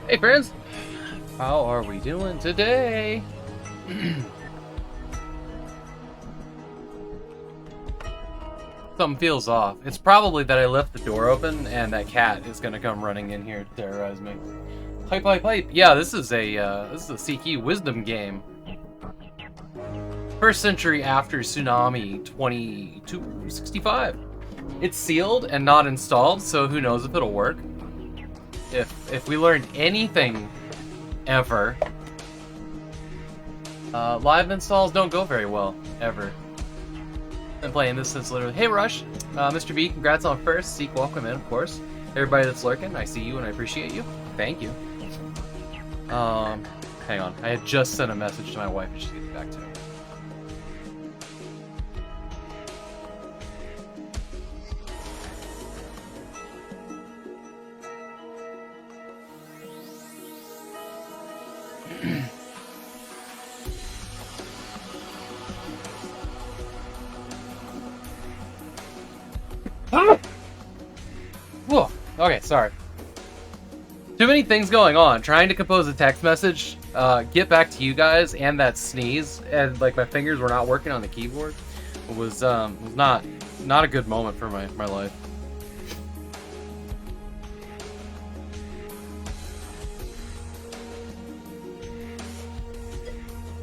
Hey friends, how are we doing today? Something feels off. It's probably that I left the door open and that cat is gonna come running in here to terrorize me. Hype, hype, hype. Yeah, this is a CQ wisdom game. First century after Tsunami 2265. It's sealed and not installed, so who knows if it'll work. If we learned anything ever, live installs don't go very well, ever. Been playing this since literally. Hey Rush, Mr. B, congrats on first. Seek, welcome in, of course. Everybody that's lurking, I see you and I appreciate you. Thank you. Hang on. I had just sent a message to my wife and she's getting back to me. Whoa. Okay, sorry. Too many things going on. Trying to compose a text message, get back to you guys, and that sneeze, and like my fingers were not working on the keyboard. It was not a good moment for my life.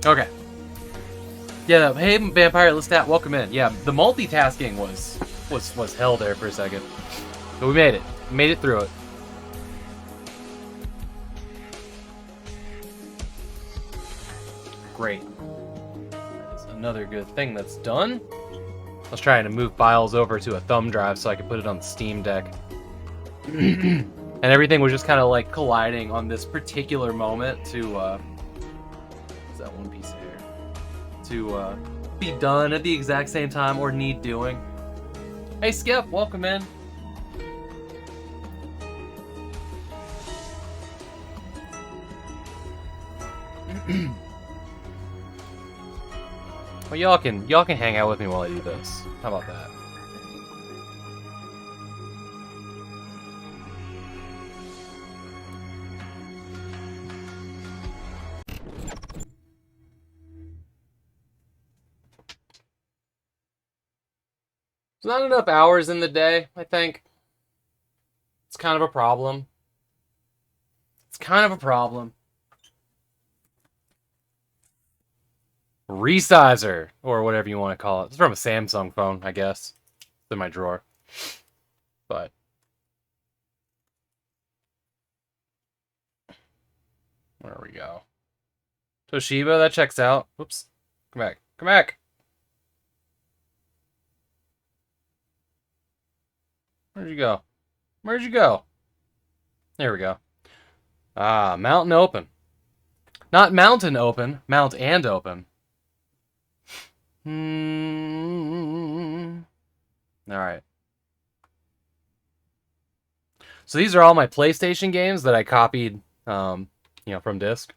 Okay. Yeah. Hey, Vampire Lestat, welcome in. Yeah, the multitasking was hell there for a second, but we made it. We made it through it. Great. That's another good thing that's done. I was trying to move files over to a thumb drive so I could put it on the Steam Deck. And everything was just kind of like colliding on this particular moment to, is that one piece of hair? To, be done at the exact same time or need doing. Hey Skip, welcome in. Well, y'all can hang out with me while I do this. How about that? There's not enough hours in the day, I think. It's kind of a problem. It's kind of a problem. Resizer, or whatever you want to call it. It's from a Samsung phone, I guess. It's in my drawer. But there we go. Toshiba, that checks out. Whoops. Come back. Come back. Where'd you go? Where'd you go? There we go. Ah, Mountain Open. Not Mountain Open. Mount and Open. Alright. So these are all my PlayStation games that I copied, from disk.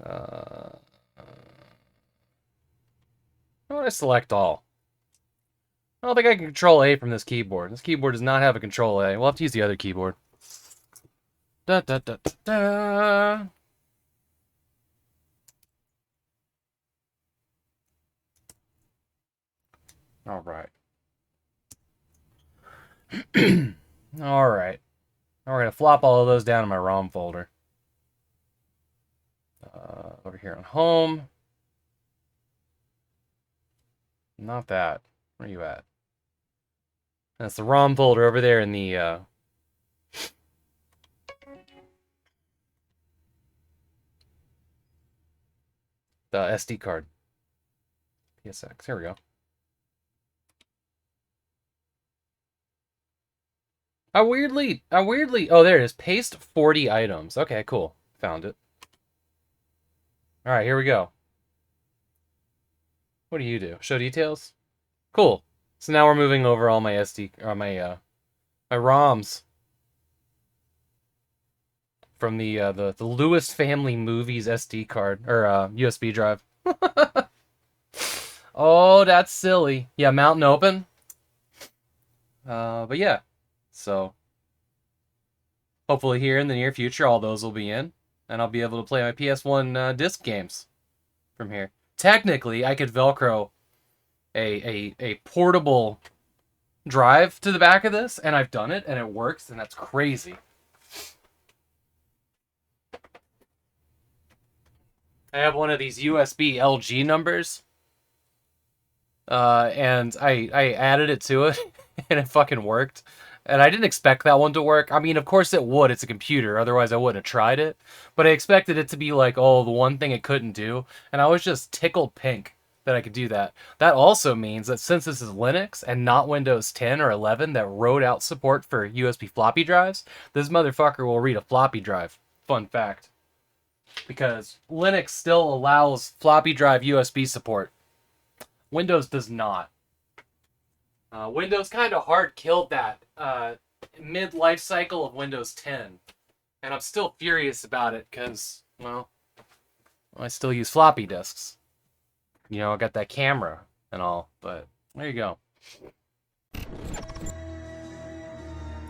How do I select all? I don't think I can control A from this keyboard. This keyboard does not have a control A. We'll have to use the other keyboard. Da da da da da. All right. All right. Now we're gonna flop all of those down in my ROM folder. Over here on home. Not that. Where are you at? That's the ROM folder over there in the SD card. PSX. Here we go. I weirdly. Oh, there it is. Paste 40 items. Okay, cool. Found it. All right, here we go. What do you do? Show details? Cool. So now we're moving over all my SD, or my ROMs from the Lewis Family Movies SD card or USB drive. Oh, that's silly. Yeah, Mountain Open. But yeah, so Hopefully here in the near future, all those will be in, and I'll be able to play my PS1 disc games from here. Technically, I could Velcro a portable drive to the back of this, and I've done it, and it works, and that's crazy. I have one of these USB LG numbers, and I added it to it, and it fucking worked. And I didn't expect that one to work. I mean, of course it would. It's a computer. Otherwise, I wouldn't have tried it. But I expected it to be like, oh, the one thing it couldn't do. And I was just tickled pink that I could do that. That also means that since this is Linux and not Windows 10 or 11 that wrote out support for USB floppy drives, this motherfucker will read a floppy drive. Fun fact. Because Linux still allows floppy drive USB support. Windows does not. Windows kind of hard killed that mid-life cycle of Windows 10. And I'm still furious about it because, well, I still use floppy disks. You know, I got that camera and all, but there you go.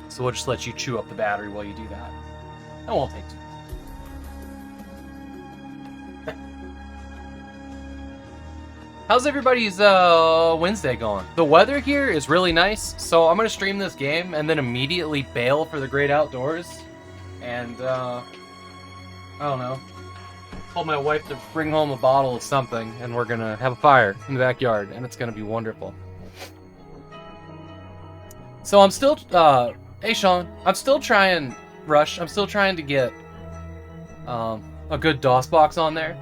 So we'll just let you chew up the battery while you do that. That won't take too long. How's everybody's Wednesday going? The weather here is really nice, so I'm gonna stream this game and then immediately bail for the great outdoors. And I don't know, told my wife to bring home a bottle of something, and we're gonna have a fire in the backyard, and it's gonna be wonderful. So I'm still, hey Sean, I'm still trying Rush. I'm still trying to get a good DOS box on there.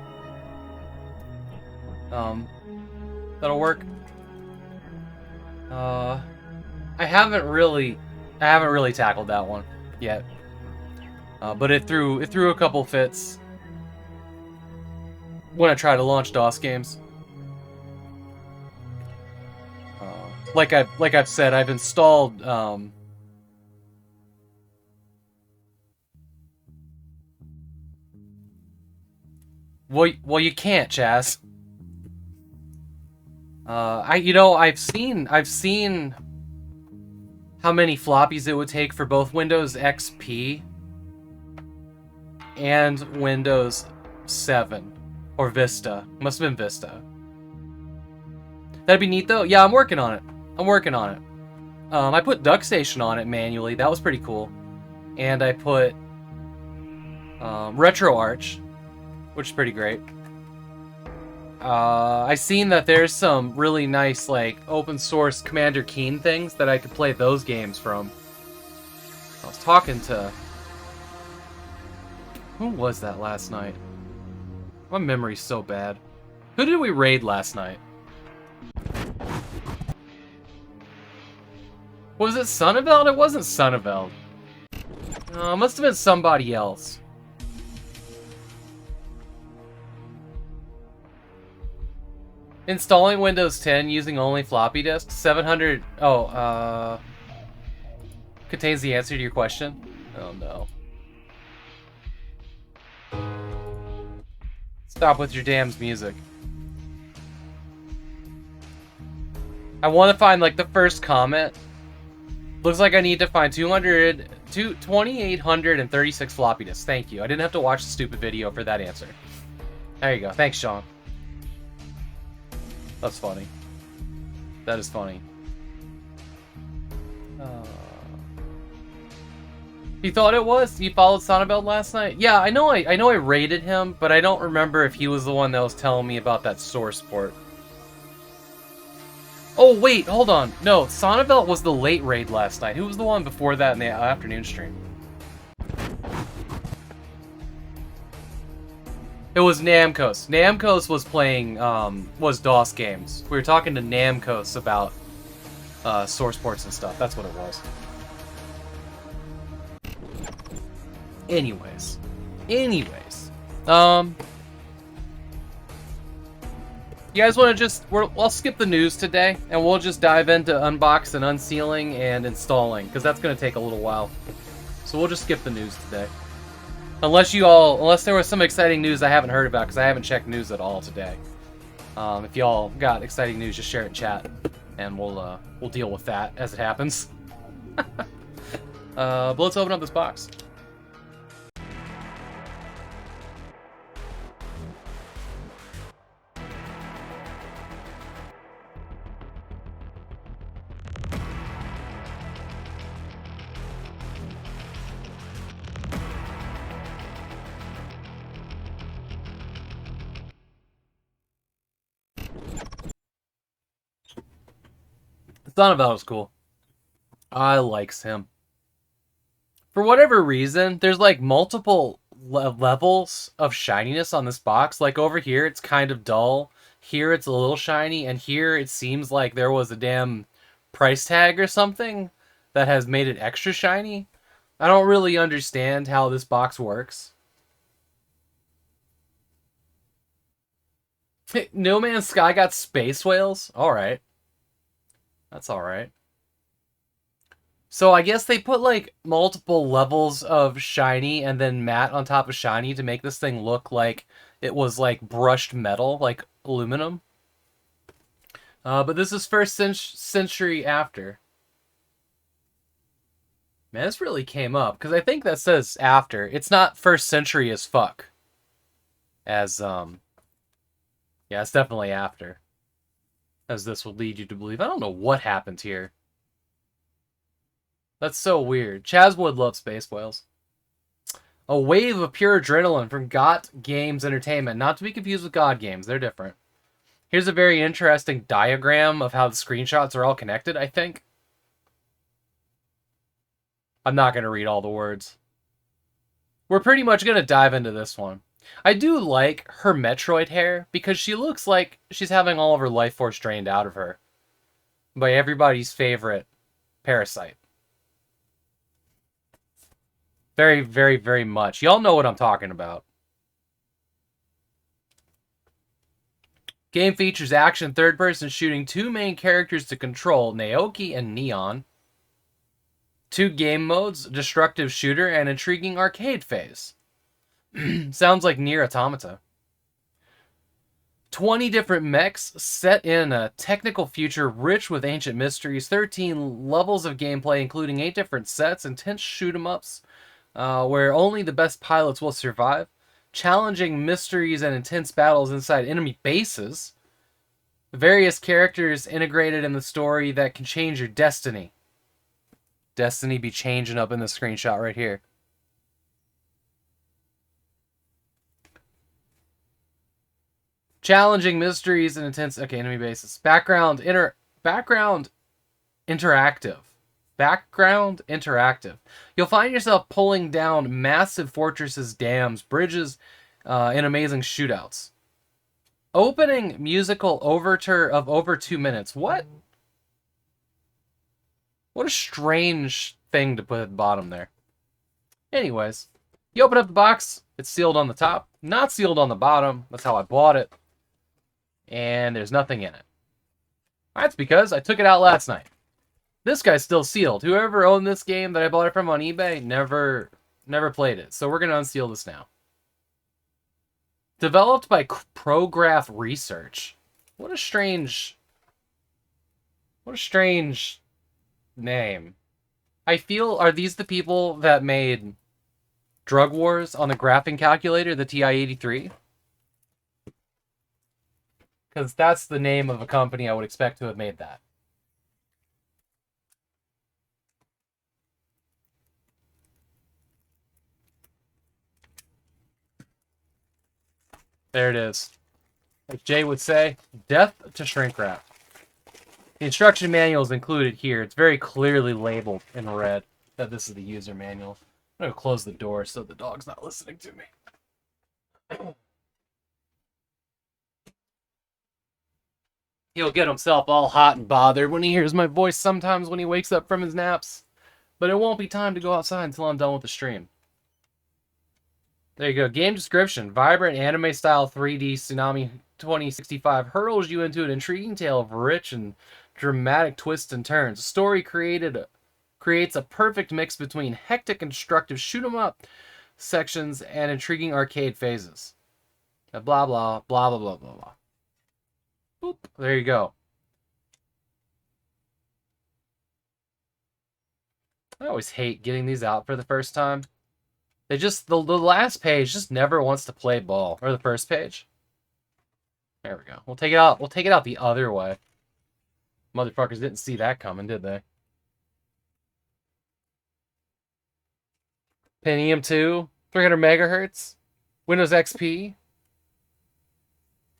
That'll work. I haven't really tackled that one yet. But it threw a couple fits when I try to launch DOS games. Like I've said, I've installed well you can't, Chaz. I've seen how many floppies it would take for both Windows XP and Windows 7 or Vista. Must have been Vista. That'd be neat though. Yeah, I'm working on it. I put DuckStation on it manually. That was pretty cool. And I put RetroArch, which is pretty great. I seen that there's some really nice, like, open source Commander Keen things that I could play those games from. I was talking to... Who was that last night? My memory's so bad. Who did we raid last night? Was it Sonneveld? It wasn't Sonneveld. It must have been somebody else. Installing Windows 10 using only floppy disks. 700... Oh, contains the answer to your question? Oh, no. Stop with your damn music. I want to find, like, the first comment. Looks like I need to find 2,836 floppy disks. Thank you. I didn't have to watch the stupid video for that answer. There you go. Thanks, Sean. That's funny. That is funny. He thought it was? He followed Sonneveld last night? Yeah, I know I raided him, but I don't remember if he was the one that was telling me about that source port. Oh, wait, hold on. No, Sonneveld was the late raid last night. Who was the one before that in the afternoon stream? It was Namcos. Namcos was playing, was DOS games. We were talking to Namcos about source ports and stuff. That's what it was. Anyways. You guys want to just... I'll skip the news today, and we'll just dive into unbox and unsealing and installing, because that's going to take a little while. So we'll just skip the news today. Unless there was some exciting news I haven't heard about, because I haven't checked news at all today. If y'all got exciting news, just share it in chat, and we'll deal with that as it happens. But let's open up this box. Donovan was cool. I likes him. For whatever reason, there's like multiple levels of shininess on this box. Like over here, it's kind of dull. Here, it's a little shiny. And here, it seems like there was a damn price tag or something that has made it extra shiny. I don't really understand how this box works. No Man's Sky got space whales? Alright. That's alright. So I guess they put like multiple levels of shiny and then matte on top of shiny to make this thing look like it was like brushed metal, like aluminum. But this is first century after. Man, this really came up because I think that says after. It's not first century as fuck. As yeah, it's definitely after. As this would lead you to believe. I don't know what happened here. That's so weird. Chazwood loves space whales. A wave of pure adrenaline from GOT Games Entertainment. Not to be confused with God Games. They're different. Here's a very interesting diagram of how the screenshots are all connected, I think. I'm not going to read all the words. We're pretty much going to dive into this one. I do like her Metroid hair because she looks like she's having all of her life force drained out of her by everybody's favorite parasite. Very, very, very much. Y'all know what I'm talking about. Game features action third-person shooting, 2 main characters to control, Naoki and Neon. 2 game modes, destructive shooter and intriguing arcade phase. Sounds like Nier Automata. 20 different mechs set in a technical future rich with ancient mysteries. 13 levels of gameplay, including 8 different sets, intense shoot-'em-ups, where only the best pilots will survive. Challenging mysteries and intense battles inside enemy bases. Various characters integrated in the story that can change your destiny. Destiny be changing up in the screenshot right here. Challenging mysteries and intense... Okay, enemy bases. Background interactive. Background interactive. You'll find yourself pulling down massive fortresses, dams, bridges, in amazing shootouts. Opening musical overture of over 2 minutes. What? What a strange thing to put at the bottom there. Anyways, you open up the box. It's sealed on the top. Not sealed on the bottom. That's how I bought it. And there's nothing in it. That's because I took it out last night. This guy's still sealed. Whoever owned this game that I bought it from on eBay never played it. So we're going to unseal this now. Developed by Prograph Research. What a strange name. I feel, are these the people that made Drug Wars on the graphing calculator, the TI-83? Because that's the name of a company I would expect to have made that. There it is. Like Jay would say, death to shrink wrap. The instruction manual is included here. It's very clearly labeled in red that this is the user manual. I'm going to close the door so the dog's not listening to me. He'll get himself all hot and bothered when he hears my voice sometimes when he wakes up from his naps. But it won't be time to go outside until I'm done with the stream. There you go. Game description. Vibrant anime-style 3D Tsunami 2065 hurls you into an intriguing tale of rich and dramatic twists and turns. The story creates a perfect mix between hectic and destructive shoot-'em-up sections and intriguing arcade phases. Blah, blah, blah, blah, blah, blah, blah. Boop. There you go. I always hate getting these out for the first time. They just, the last page just never wants to play ball. Or the first page. There we go. We'll take it out. We'll take it out the other way. Motherfuckers didn't see that coming, did they? Pentium 2, 300 megahertz, Windows XP.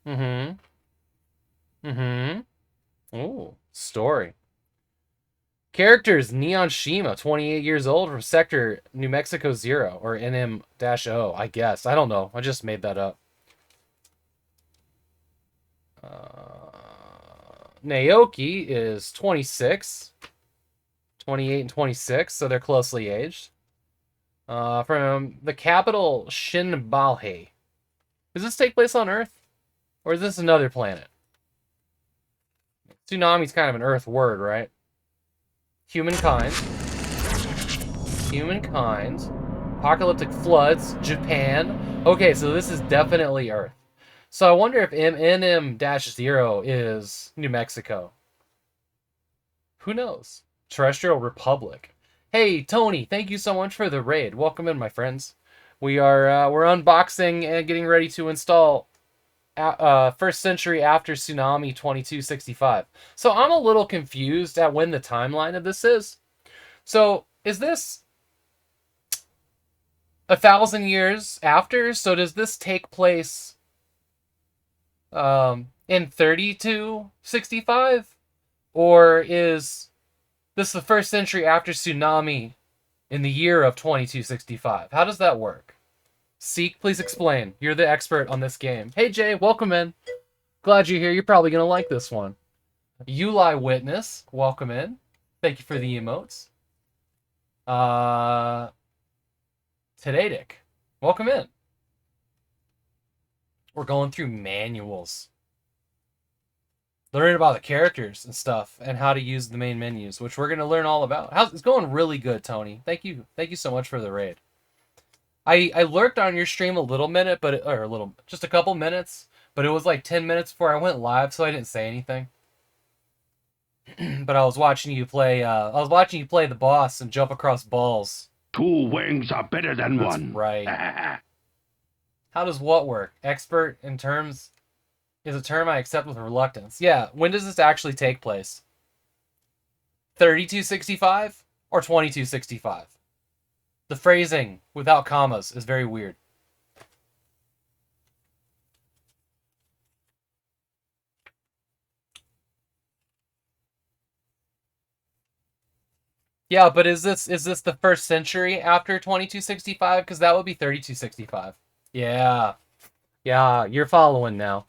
Mm-hmm. Oh, story. Characters, Neon Shima, 28 years old, from Sector New Mexico 0, or NM-O, I guess. I don't know. I just made that up. Naoki is 26. 28 and 26, so they're closely aged. From the capital, Shinbalhe. Does this take place on Earth? Or is this another planet? Tsunami's kind of an Earth word, right? Humankind. Humankind. Apocalyptic floods. Japan. Okay, so this is definitely Earth. So I wonder if NM-0 is New Mexico. Who knows? Terrestrial Republic. Hey, Tony, thank you so much for the raid. Welcome in, my friends. We're unboxing and getting ready to install First Century After Tsunami 2265. So I'm a little confused at when the timeline of this is. So is this 1,000 years after? So does this take place in 3265? Or is this the first century after Tsunami in the year of 2265? How does that work? Seek, please explain. You're the expert on this game. Hey, Jay, welcome in. Glad you're here. You're probably going to like this one. Uli Witness, welcome in. Thank you for the emotes. Tadadic, welcome in. We're going through manuals. Learning about the characters and stuff and how to use the main menus, which we're going to learn all about. It's going really good, Tony. Thank you. Thank you so much for the raid. I lurked on your stream just a couple minutes, but it was like 10 minutes before I went live, so I didn't say anything. But I was watching you play. The boss and jump across balls. 2 wings are better than That's one. Right. How does what work? Expert in terms is a term I accept with reluctance. Yeah. When does this actually take place? 3265 or 2265? The phrasing without commas is very weird. Yeah, but is this the first century after 2265? Because that would be 3265. Yeah. Yeah, you're following now.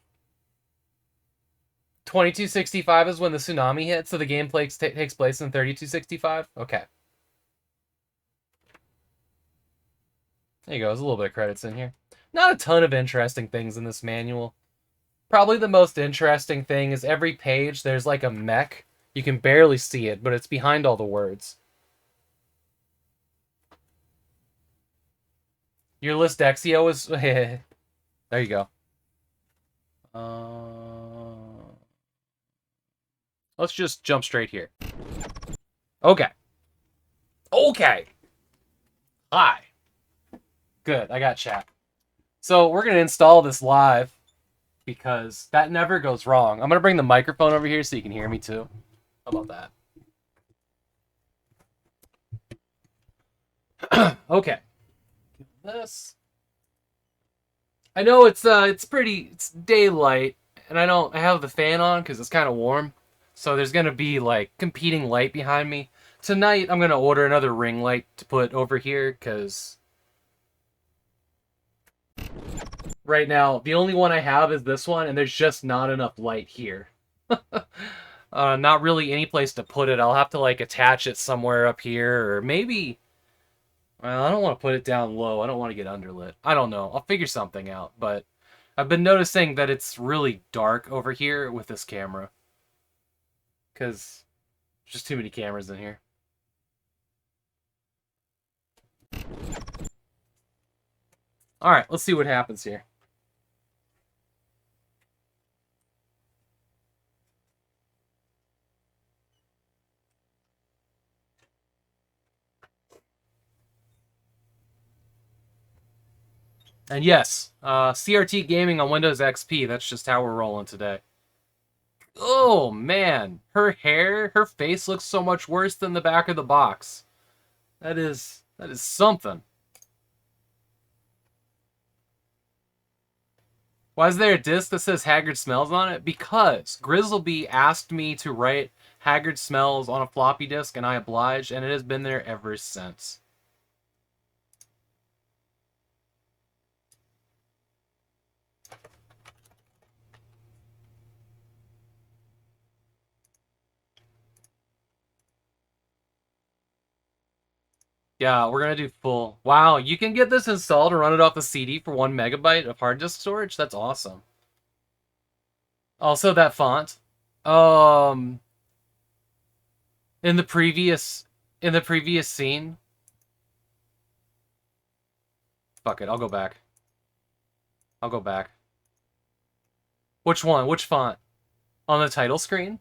2265 is when the tsunami hit, so the gameplay takes place in 3265? Okay. There you go, there's a little bit of credits in here. Not a ton of interesting things in this manual. Probably the most interesting thing is every page there's like a mech. You can barely see it, but it's behind all the words. Your list Dexio is... there you go. Let's just jump straight here. Okay. Okay. Hi. Good, I got chat. So we're going to install this live because that never goes wrong. I'm going to bring the microphone over here so you can hear me too. How about that? Okay. This. I know it's daylight, and I have the fan on because it's kind of warm. So there's going to be like competing light behind me. Tonight I'm going to order another ring light to put over here because right now the only one I have is this one, and there's just not enough light here. Not really any place to put it. I'll have to like attach it somewhere up here, or maybe, well, I don't want to put it down low. I don't want to get underlit. I don't know. I'll figure something out, but I've been noticing that it's really dark over here with this camera because there's just too many cameras in here. All right, let's see what happens here. And yes, CRT gaming on Windows XP, that's just how we're rolling today. Oh, man. Her face looks so much worse than the back of the box. That is something. Why is there a disc that says Haggard Smells on it? Because Grizzleby asked me to write Haggard Smells on a floppy disk, and I obliged, and it has been there ever since. Yeah, we're gonna do full. Wow, you can get this installed and run it off the CD for 1 megabyte of hard disk storage? That's awesome. Also, that font. Um, in the previous scene. Fuck it, I'll go back. I'll go back. Which one? Which font? On the title screen?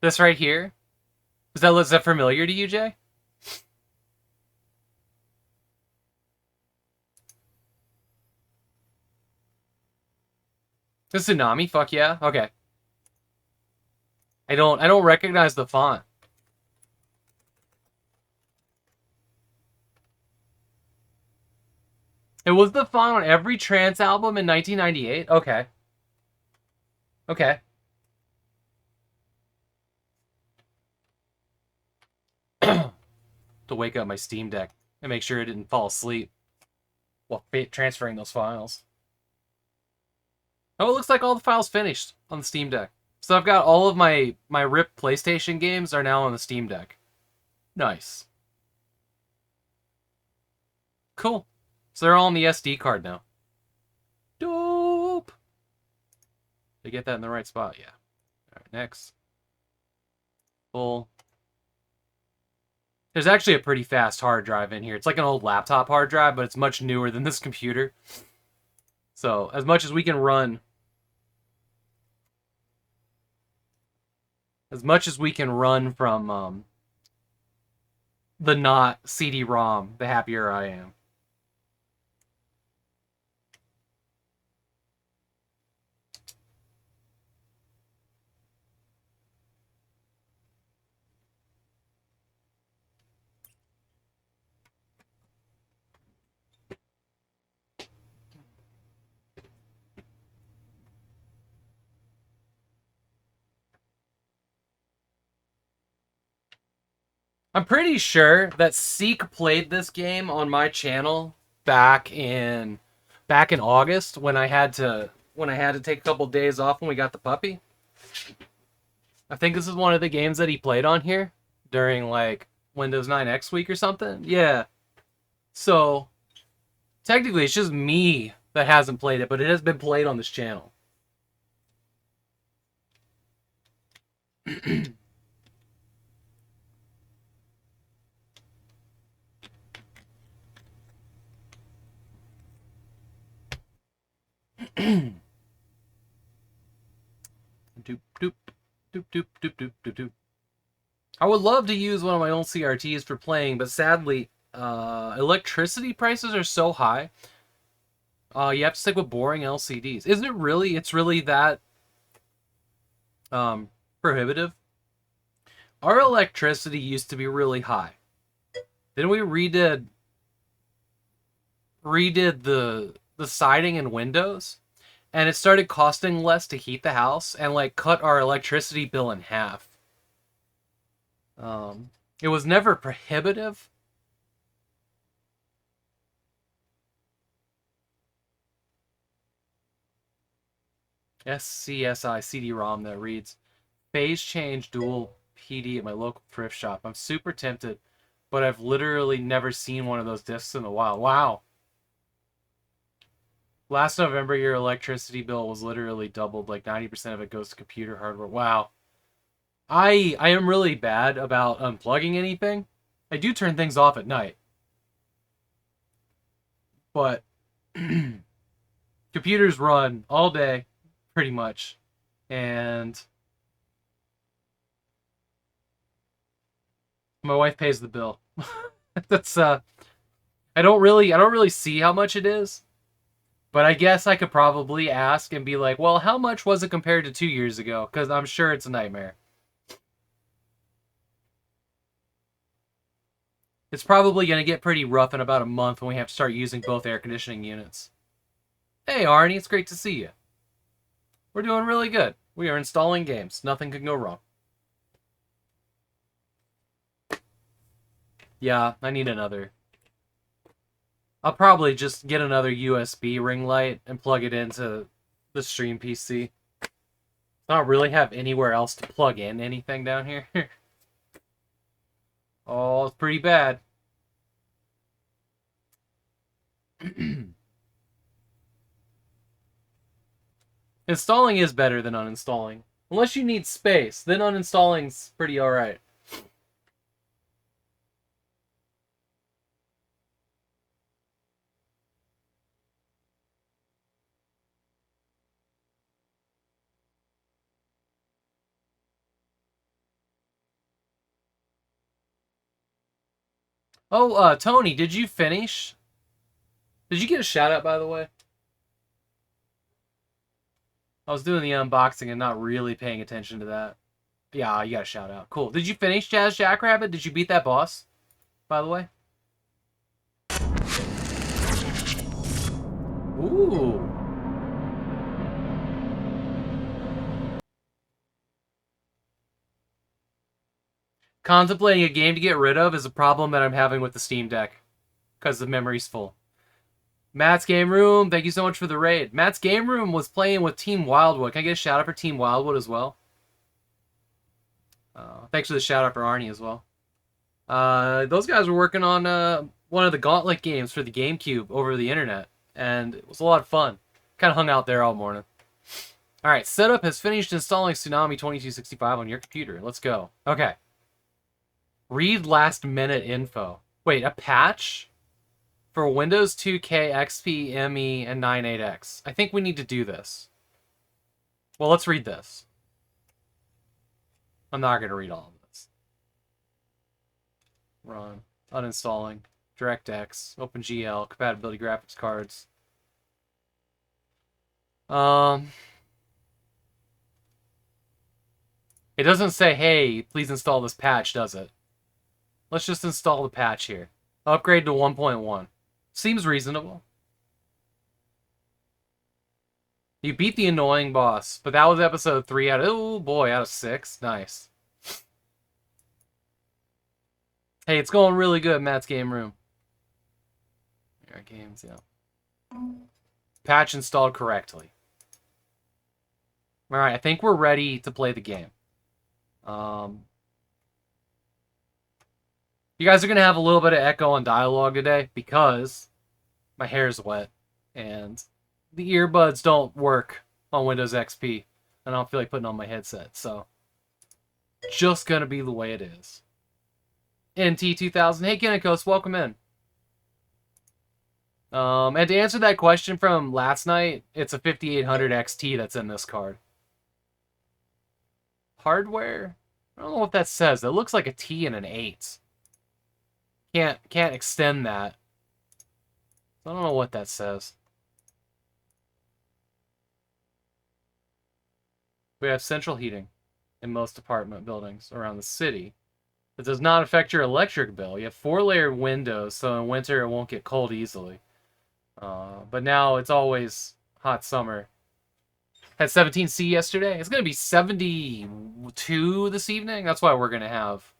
This right here? Is that familiar to you, Jay? The Tsunami? Fuck yeah. Okay. I don't recognize the font. It was the font on every trance album in 1998? Okay. Okay. To wake up my Steam Deck and make sure it didn't fall asleep while transferring those files. Oh, it looks like all the files finished on the Steam Deck. So I've got all of my ripped PlayStation games are now on the Steam Deck. Nice. Cool. So they're all on the SD card now. Dope. Did I get that in the right spot? Yeah. Alright, next. Full. There's actually a pretty fast hard drive in here. It's like an old laptop hard drive, but it's much newer than this computer. So, as much as we can run... As much as we can run from the not CD-ROM, the happier I am. I'm pretty sure that Seek played this game on my channel back in August when I had to take a couple days off when we got the puppy. I think this is one of the games that he played on here during like Windows 9 X week or something. Yeah. So technically it's just me that hasn't played it, but it has been played on this channel. Doop doop doop doop doop doop doop doop. I would love to use one of my own CRTs for playing, but sadly, electricity prices are so high. You have to stick with boring LCDs. Isn't it really? It's really that prohibitive. Our electricity used to be really high. Then we redid the siding and windows, and it started costing less to heat the house and like cut our electricity bill in half. It was never prohibitive. SCSI CD-ROM that reads, phase change dual PD at my local thrift shop. I'm super tempted, but I've literally never seen one of those discs in the wild. Wow. Last November, your electricity bill was literally doubled. Like 90% of it goes to computer hardware. Wow. I am really bad about unplugging anything. I do turn things off at night. But computers run all day, pretty much. And my wife pays the bill. That's I don't really see how much it is. But I guess I could probably ask and be like, well, how much was it compared to 2 years ago? Because I'm sure it's a nightmare. It's probably going to get pretty rough in about a month when we have to start using both air conditioning units. Hey, Arnie, it's great to see you. We're doing really good. We are installing games. Nothing can go wrong. Yeah, I need another. I'll probably just get another USB ring light and plug it into the stream PC. I don't really have anywhere else to plug in anything down here. Oh, it's pretty bad. Installing is better than uninstalling. Unless you need space, then uninstalling's pretty alright. Oh, Tony, did you finish? Did you get a shout out, by the way? I was doing the unboxing and not really paying attention to that. Yeah, you got a shout out. Cool. Did you finish Jazz Jackrabbit? Did you beat that boss, by the way? Ooh. Contemplating a game to get rid of is a problem that I'm having with the Steam Deck. Because the memory's full. Matt's Game Room, thank you so much for the raid. Matt's Game Room was playing with Team Wildwood. Can I get a shout out for Team Wildwood as well? Thanks for the shout out for Arnie as well. Those guys were working on one of the Gauntlet games for the GameCube over the internet. And it was a lot of fun. Kind of hung out there all morning. Alright, setup has finished installing Tsunami 2265 on your computer. Let's go. Okay. Read last minute info. Wait, a patch? For Windows 2K, XP, ME, and 98X. I think we need to do this. Well, let's read this. I'm not going to read all of this. Run. Uninstalling. DirectX. OpenGL. Compatibility graphics cards. It doesn't say, hey, please install this patch, does it? Let's just install the patch here. Upgrade to 1.1. Seems reasonable. You beat the annoying boss, but that was episode 3 out of, oh boy, out of 6. Nice. Hey, it's going really good, Matt's Game Room. Here are games, yeah. Patch installed correctly. Alright, I think we're ready to play the game. You guys are going to have a little bit of echo and dialogue today because my hair is wet and the earbuds don't work on Windows XP. And I don't feel like putting on my headset, so just going to be the way it is. NT2000, hey Kinnikos, welcome in. And to answer that question from last night, it's a 5800 XT that's in this card. Hardware? I don't know what that says. It looks like a T and an 8. Can't extend that. I don't know what that says. We have central heating in most apartment buildings around the city. It does not affect your electric bill. You have 4-layer windows, so in winter it won't get cold easily. But now it's always hot summer. Had 17C yesterday. It's going to be 72 this evening. That's why we're going to have...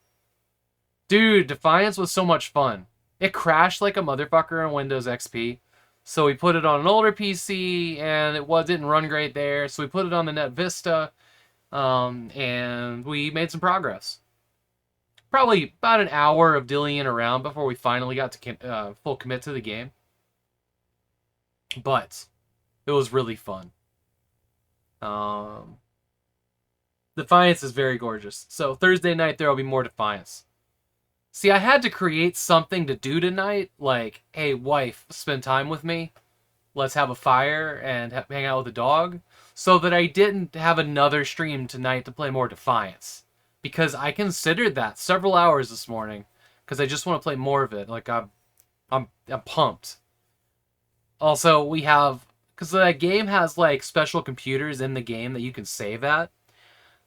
Dude, Defiance was so much fun. It crashed like a motherfucker on Windows XP. So we put it on an older PC, and it didn't run great there. So we put it on the Net Vista, and we made some progress. Probably about an hour of dillying around before we finally got to full commit to the game. But it was really fun. Defiance is very gorgeous. So Thursday night, there will be more Defiance. See, I had to create something to do tonight, like, hey, wife, spend time with me. Let's have a fire and hang out with the dog. So that I didn't have another stream tonight to play more Defiance. Because I considered that several hours this morning. Because I just want to play more of it. Like, I'm pumped. Also, we have... Because that game has, like, special computers in the game that you can save at.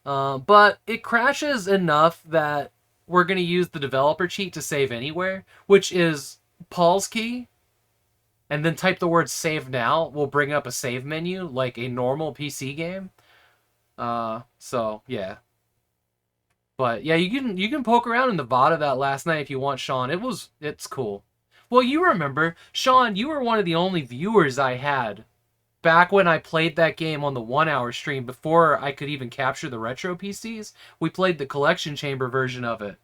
But it crashes enough that we're going to use the developer cheat to save anywhere, which is Paul's key, and then type the word save now. Will bring up a save menu like a normal PC game. So, yeah. But yeah, you can poke around in the VOD of that last night if you want, Sean. It's cool. Well, you remember, Sean, you were one of the only viewers I had back when I played that game on the 1 hour stream before I could even capture the retro PCs. We played the collection chamber version of it.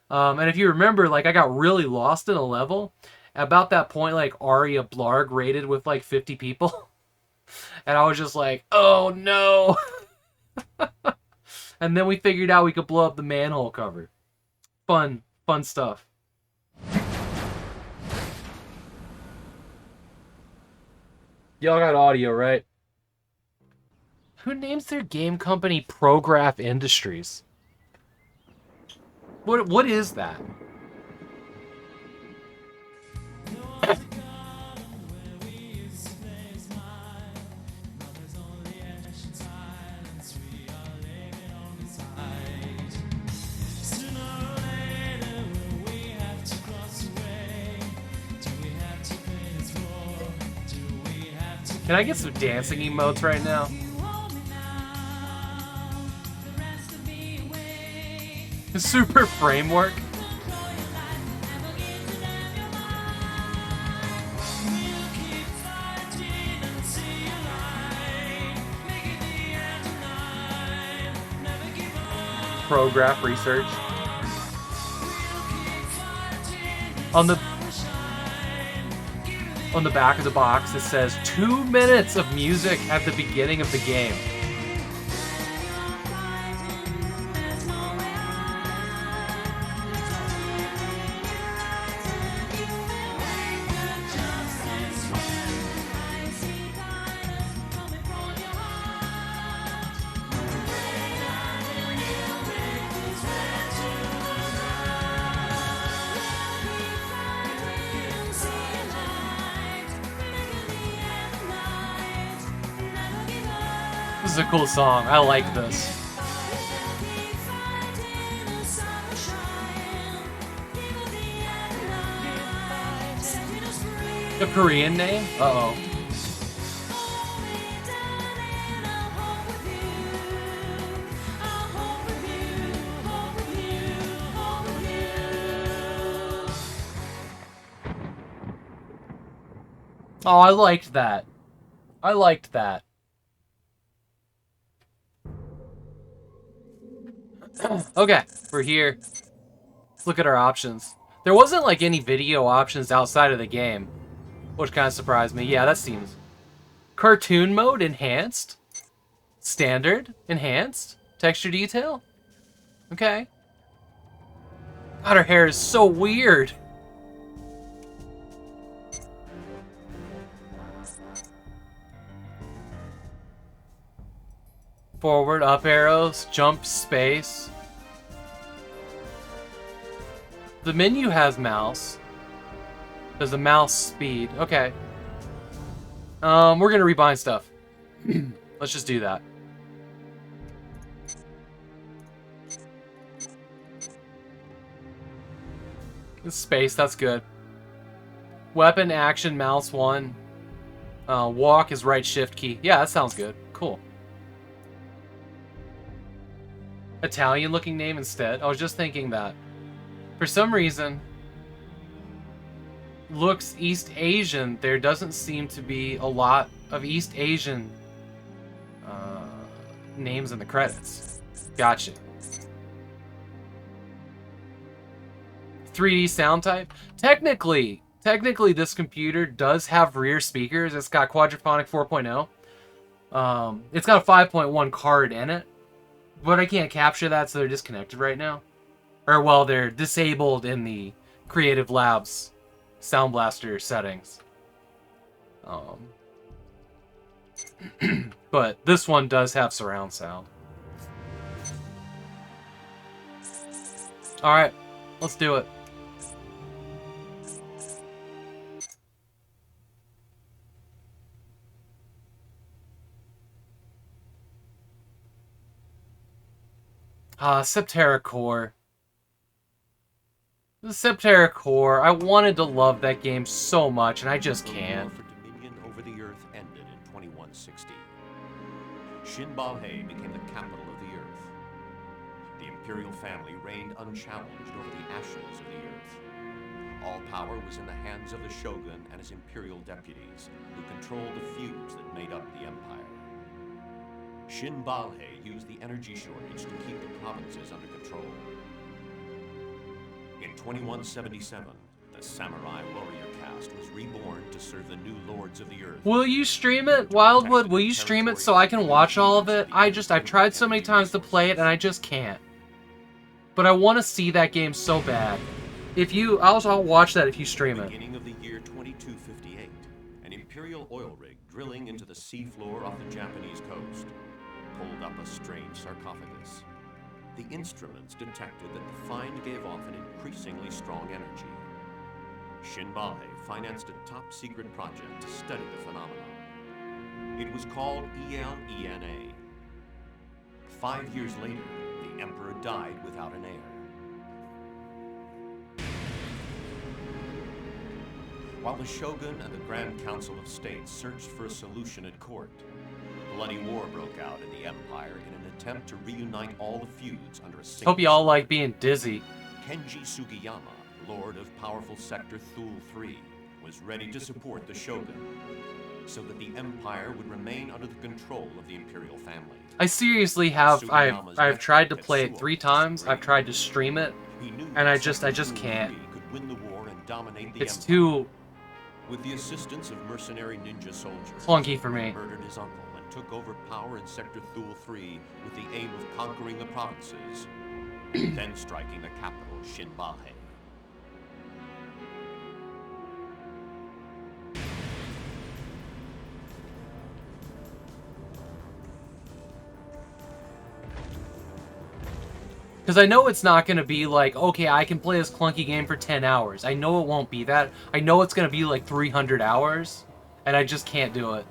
And if you remember, like, I got really lost in a level. About that point, like, Arya Blarg raided with like 50 people. And I was just like, oh no. And then we figured out we could blow up the manhole cover. Fun stuff. Y'all got audio, right? Who names their game company Prograph Industries? What is that? Can I get some dancing emotes right now? Super framework. Prograph research. On the back of the box, it says 2 minutes of music at the beginning of the game. This is a cool song. I like this. A Korean name? Uh-oh. Oh, I liked that. I liked that. Okay, we're here. Let's look at our options. There wasn't like any video options outside of the game, which kind of surprised me. Yeah, that seems... Cartoon mode, enhanced? Standard, enhanced? Texture detail? Okay. God, her hair is so weird. Forward, up arrows, jump, space. The menu has mouse. There's a mouse speed. Okay. We're gonna rebind stuff. Let's just do that. Space, that's good. Weapon, action, mouse 1. Walk is right shift key. Yeah, that sounds good. Cool. Italian looking name instead. I was just thinking that. For some reason, looks East Asian. There doesn't seem to be a lot of East Asian names in the credits. Gotcha. 3D sound type. Technically this computer does have rear speakers. It's got Quadraphonic 4.0. It's got a 5.1 card in it. But I can't capture that, so they're disconnected right now. Or, well, they're disabled in the Creative Labs Sound Blaster settings. But this one does have surround sound. Alright, let's do it. Septerra Core. The Septerra Core. I wanted to love that game so much, and I just can't. The war for dominion over the Earth ended in 2160. Shin Balhae became the capital of the Earth. the Imperial family reigned unchallenged over the ashes of the earth. All power was in the hands of the Shogun and his Imperial deputies, who controlled the feuds that made up the empire. Shin Balhae used the energy shortage to keep the provinces under control. In 2177, the samurai warrior caste was reborn to serve the new lords of the earth. Will you stream it, Wildwood? Will you stream it so I can watch all of it? I've tried so many times to play it and I just can't. But I want to see that game so bad. I'll watch that if you stream it. Beginning of the year 2258, an Imperial oil rig drilling into the seafloor off the Japanese coast pulled up a strange sarcophagus. The instruments detected that the find gave off an increasingly strong energy. Shin Balhae financed a top-secret project to study the phenomenon. It was called ELENA. 5 years later, the Emperor died without an heir. While the Shogun and the Grand Council of State searched for a solution at court, bloody war broke out in the Empire in an attempt to reunite all the feuds under a single... Hope you all like being dizzy. Kenji Sugiyama, Lord of powerful Sector Thule III, was ready to support the Shogun, so that the Empire would remain under the control of the Imperial family. I seriously have... I've tried to play it 3 times. I've tried to stream it, and I just can't. Could win the war and dominate the It's Empire. too With the assistance of mercenary ninja soldiers, clunky for me. he murdered his uncle and took over power in Sector Thule III with the aim of conquering the provinces, then striking the capital, Shin Balhae. Because I know it's not going to be like, okay, I can play this clunky game for 10 hours. I know it won't be that. I know it's going to be like 300 hours, and I just can't do it.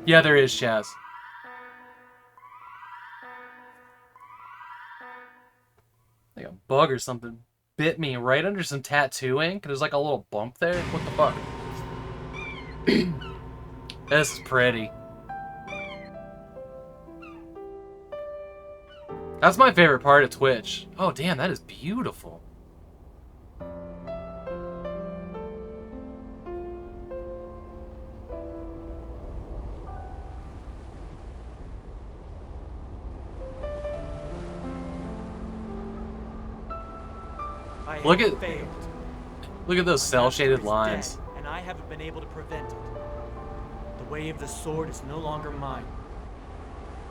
Yeah, there is, Chaz. Like a bug or something bit me right under some tattoo ink. There's like a little bump there. What the fuck? This is pretty. That's my favorite part of Twitch. Oh, damn, that is beautiful. Look at those cel-shaded lines. Dead, and I haven't been able to prevent it. The way of the sword is no longer mine.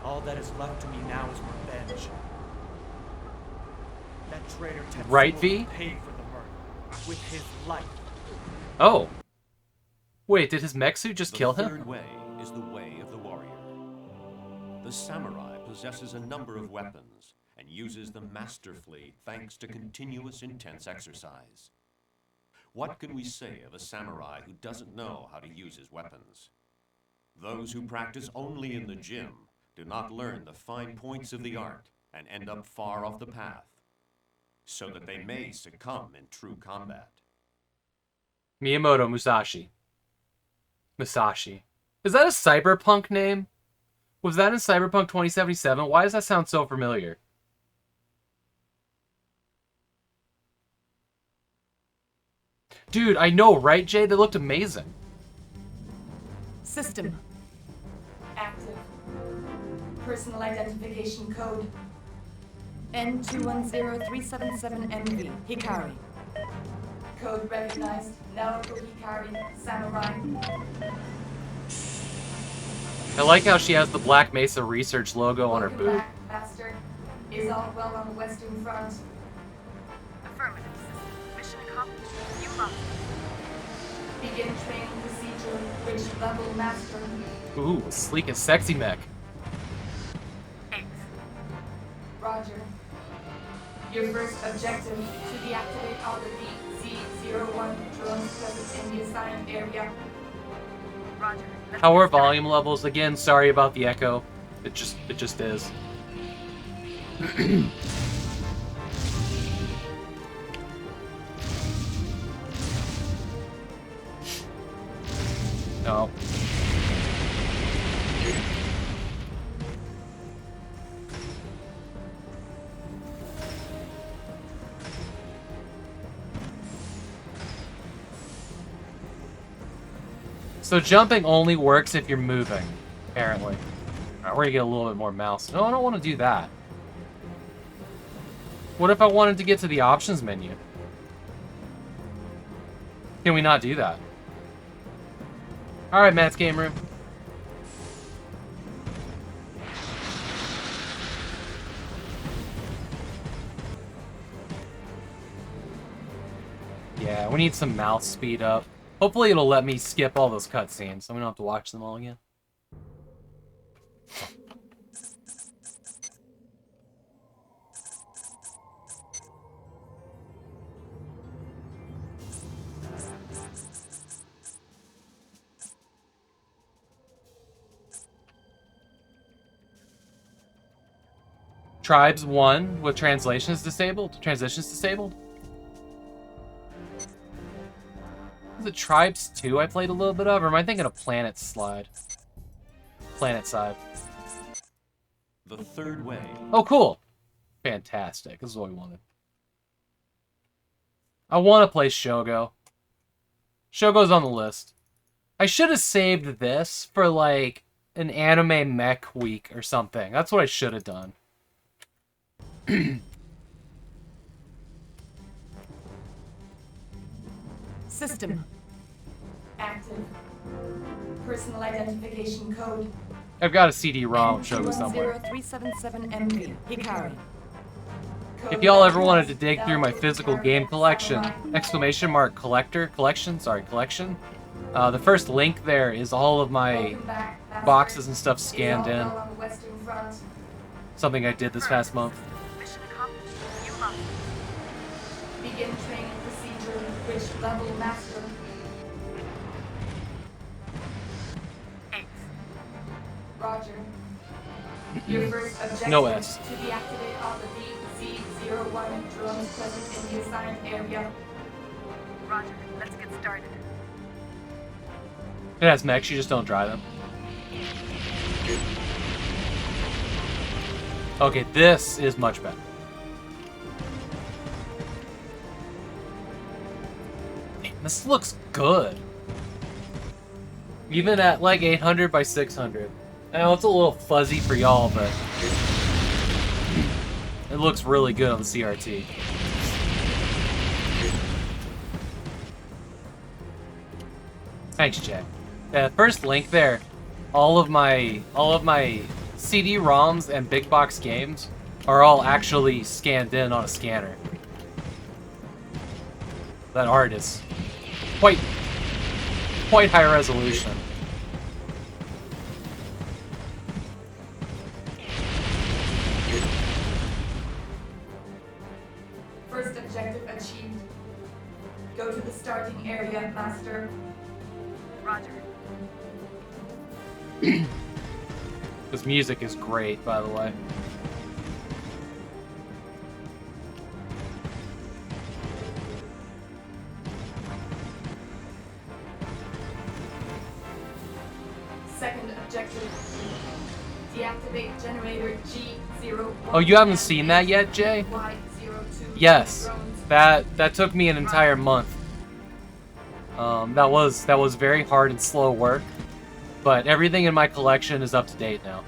All that is left to me now is revenge. That traitor Tetsuo Right, V? paid for the murder with his life. Oh. Wait, did his mech suit just kill The him? third way is the way of the warrior. The samurai possesses a number of weapons and uses them masterfully thanks to continuous intense exercise. What can we say of a samurai who doesn't know how to use his weapons? Those who practice only in the gym do not learn the fine points of the art and end up far off the path, so that they may succumb in true combat. Miyamoto Musashi. Musashi. Is that a cyberpunk name? Was that in Cyberpunk 2077? Why does that sound so familiar? Dude, I know, right, Jay? They looked amazing. System. Active. Personal identification code. N210377MV. Hikari. Code recognized. Naoko Hikari. Samurai. I like how she has the Black Mesa Research logo on her Welcome boot. back, Master. Is all well on the Western Front? Affirmative, system. Mission accomplished. You lost. Begin training procedure. Which level, Master? Ooh, a sleek and sexy mech. 8th. Roger. Your first objective to deactivate all the Z01 drones present in the assigned area. Roger. Let's How get are started. volume levels? Again, sorry about the echo. It just is. No. So jumping only works if you're moving, apparently. Alright, we're gonna get a little bit more mouse. No, I don't want to do that. What if I wanted to get to the options menu? Can we not do that? Alright, Matt's game room. Yeah, we need some mouse speed up. Hopefully it'll let me skip all those cutscenes, so we don't have to watch them all again. Tribes 1 with translations disabled? Transitions disabled? Was it Tribes 2 I played a little bit of, or am I thinking of Planet Slide? Planet Side. The third way. Oh, cool. Fantastic. This is what we wanted. I want to play Shogo. Shogo's on the list. I should have saved this for, like, an anime mech week or something. That's what I should have done. System. Active. Personal identification code. I've got a CD-ROM of Shogo somewhere. 0377MB. Hikari. If y'all ever wanted to dig through my physical game collection, exclamation mark collection, the first link there is all of my boxes and stuff scanned in. Something I did this past month. Mission accomplished. You must. Begin training procedure. Which level master? 8. Roger. Your first objective No S. to deactivate all the DZ-01 drones present in the assigned area. Roger. Let's get started. It has mechs, you just don't drive them. Okay, this is much better. Man, this looks good. Even at like 800 by 600. I know it's a little fuzzy for y'all, but it looks really good on the CRT. Thanks, Jay. First link there, all of my CD-ROMs and big box games are all actually scanned in on a scanner. That art is quite high resolution. First objective achieved. Go to the starting area, master. Roger. This music is great, by the way. Second objective. Deactivate generator G01. Oh, you haven't seen that yet, Jay? Y02 Yes. drones. That took me an entire month. That was very hard and slow work, but everything in my collection is up to date now.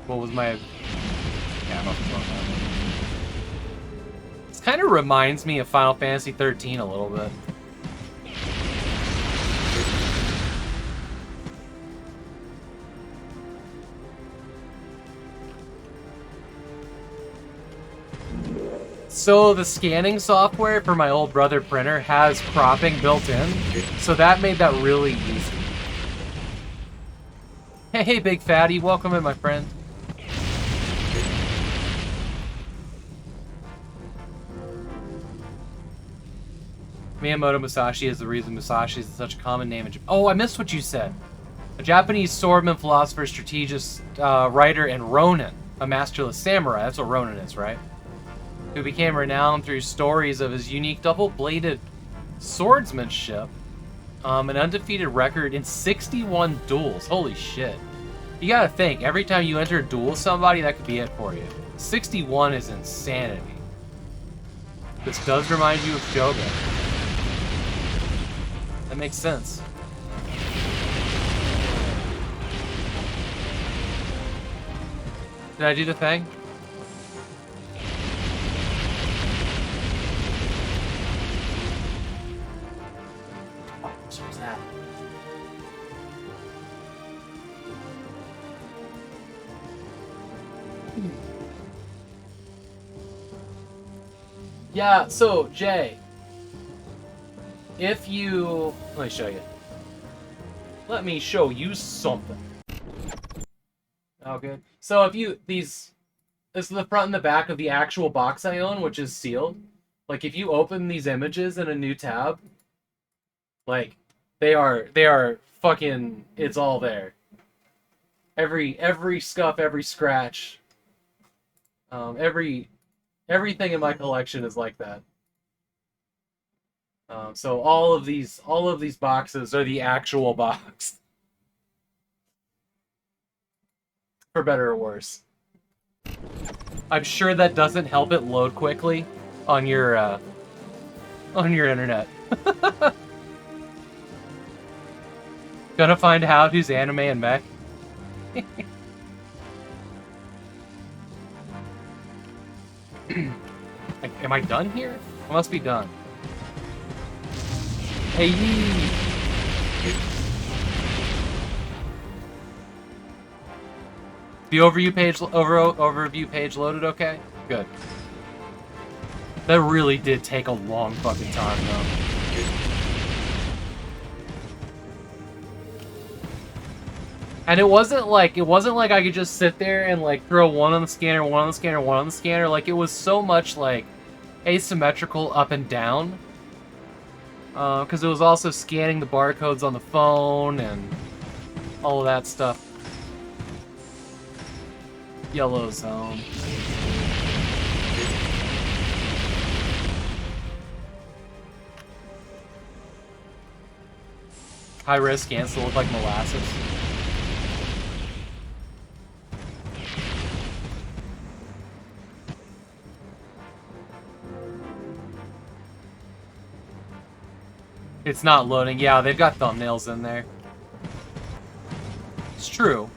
What was my? Yeah, I'm not about that. This kind of reminds me of Final Fantasy 13 a little bit. So the scanning software for my old brother printer has cropping built in, so that made that really easy. Hey, big fatty, welcome in, my friend. Miyamoto Musashi is the reason Musashi is such a common name in Japan. Oh, I missed what you said. A Japanese swordman, philosopher, strategist, writer, and ronin, a masterless samurai. That's what ronin is, right? Who became renowned through stories of his unique double-bladed swordsmanship, an undefeated record in 61 duels. Holy shit. You gotta think, every time you enter a duel with somebody, that could be it for you. 61 is insanity. This does remind you of Shogun. That makes sense. Did I do the thing? Oh, what was that? Yeah, so, Jay, if you... Let me show you. Let me show you something. Oh, good. So if you... This is the front and the back of the actual box I own, which is sealed. Like, if you open these images in a new tab, like, they are fucking... It's all there. Every scuff, every scratch, everything in my collection is like that. So all of these boxes are the actual box. For better or worse. I'm sure that doesn't help it load quickly on your internet. Gonna find how-to's anime and mech. Am I done here? I must be done. Hey! The overview page loaded okay? Good. That really did take a long fucking time though. And it wasn't like I could just sit there and like throw one on the scanner, one on the scanner, one on the scanner. Like it was so much like asymmetrical up and down. Because it was also scanning the barcodes on the phone and all of that stuff. Yellow zone. High-res scans still look like molasses. It's not loading. Yeah, they've got thumbnails in there. It's true.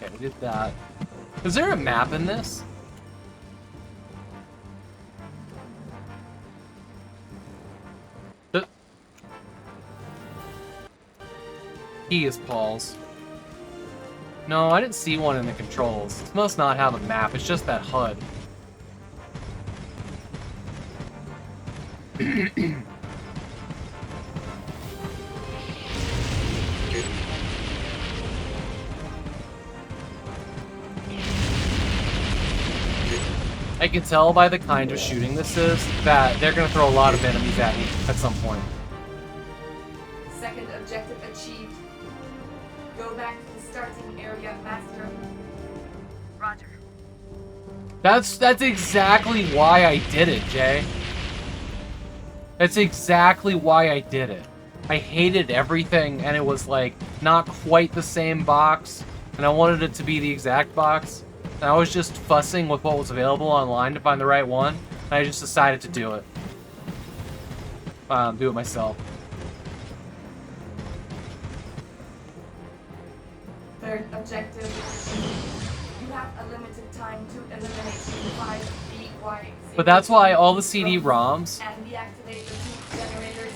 Okay, we did that. Is there a map in this? The key is Paul's. No, I didn't see one in the controls. It must not have a map. It's just that HUD. I can tell by the kind of shooting this is that they're going to throw a lot of enemies at me at some point. Second objective achieved. Go back to the starting area, Master. Roger. That's exactly why I did it, Jay. That's exactly why I did it. I hated everything, and it was like not quite the same box, and I wanted it to be the exact box. And I was just fussing with what was available online to find the right one, and I just decided to do it. Do it myself. Third objective. You have a limited time to eliminate 5 BY. But that's why all the CD-ROMs... And deactivate the 2 generators.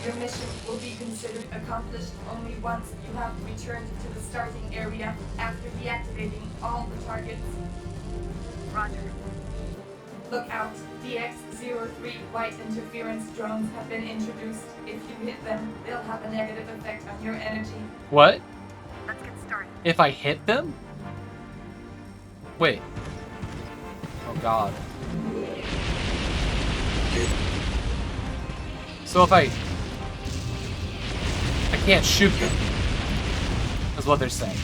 Your mission will be considered accomplished only once you have returned to the starting area after deactivating all the targets. Roger. Look out. DX-03 white interference drones have been introduced. If you hit them, they'll have a negative effect on your energy. What? Let's get started. If I hit them? Wait. Oh god. So if I can't shoot them, is what they're saying.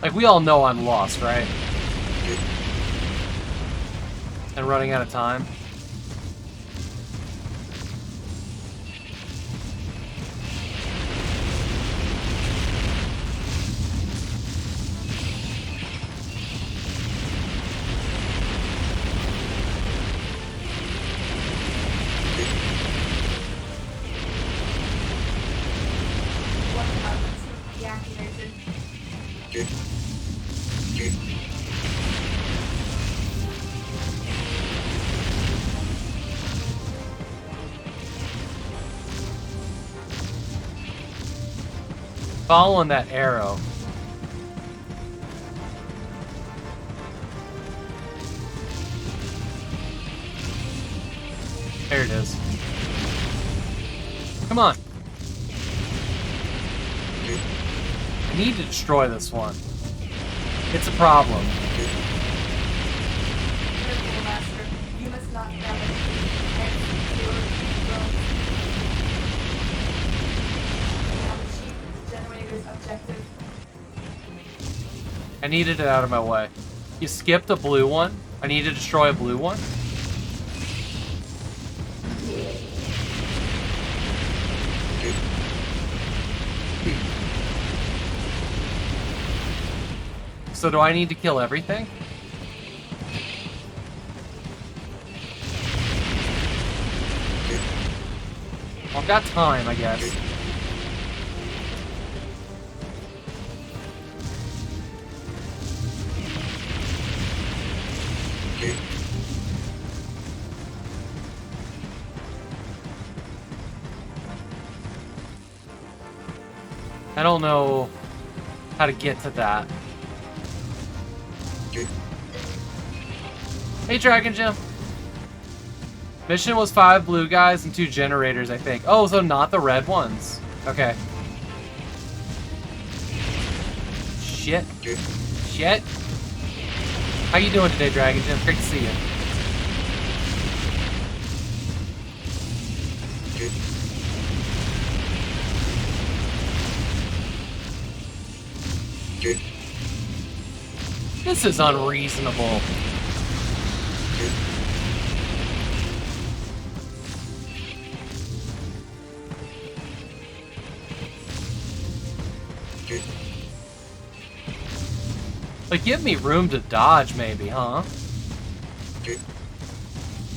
Like, we all know I'm lost, right? And running out of time. One of deactivated. Following that arrow. There it is. Come on. I need to destroy this one. It's a problem. Careful, Master. You must not damage your drones. We have achieved the generator's objective. I needed it out of my way. You skipped a blue one? I need to destroy a blue one? So do I need to kill everything? I've got time, I guess. I don't know how to get to that. Hey, Dragon Gym. Mission was 5 blue guys and 2 generators, I think. Oh, so not the red ones. Okay. Shit. Shit. How you doing today, Dragon Gym? Great to see you. This is unreasonable. Like, give me room to dodge, maybe, huh?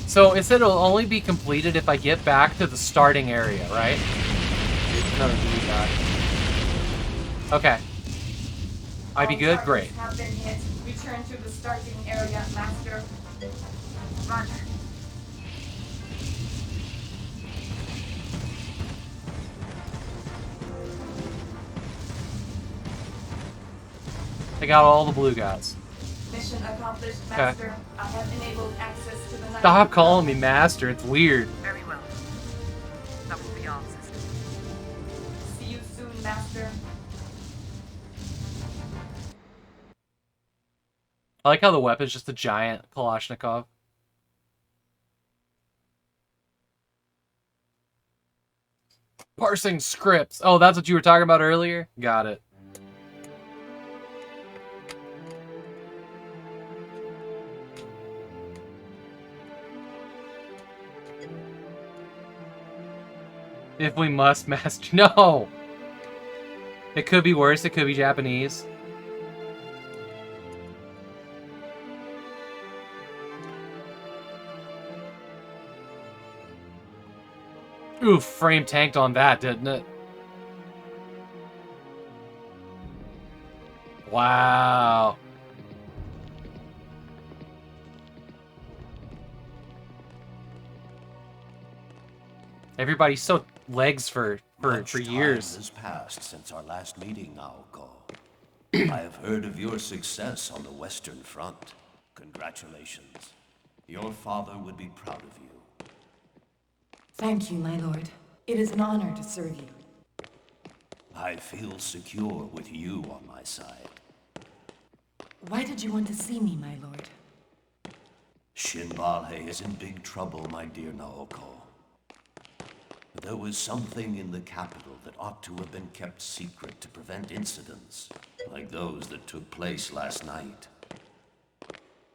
So, it said it'll only be completed if I get back to the starting area, right? Another blue guy. Okay. I be good? Great. Have been hit. Return to the starting area, Master. Roger. I got all the blue guys. Mission accomplished, Master. I have enabled access to the night. Stop calling me master, it's weird. Very well. That will be all, sister. See you soon, Master. I like how the weapon's just a giant Kalashnikov. Parsing scripts. Oh, that's what you were talking about earlier? Got it. If we must master... No! It could be worse. It could be Japanese. Ooh, frame tanked on that, didn't it? Wow. Everybody's so legs for Much years. time has passed since our last meeting, Naoko. I have heard of your success on the Western Front. Congratulations. Your father would be proud of you. Thank you, my lord. It is an honor to serve you. I feel secure with you on my side. Why did you want to see me, my lord? Shinbalhe is in big trouble, my dear Naoko. There was something in the capital that ought to have been kept secret to prevent incidents like those that took place last night.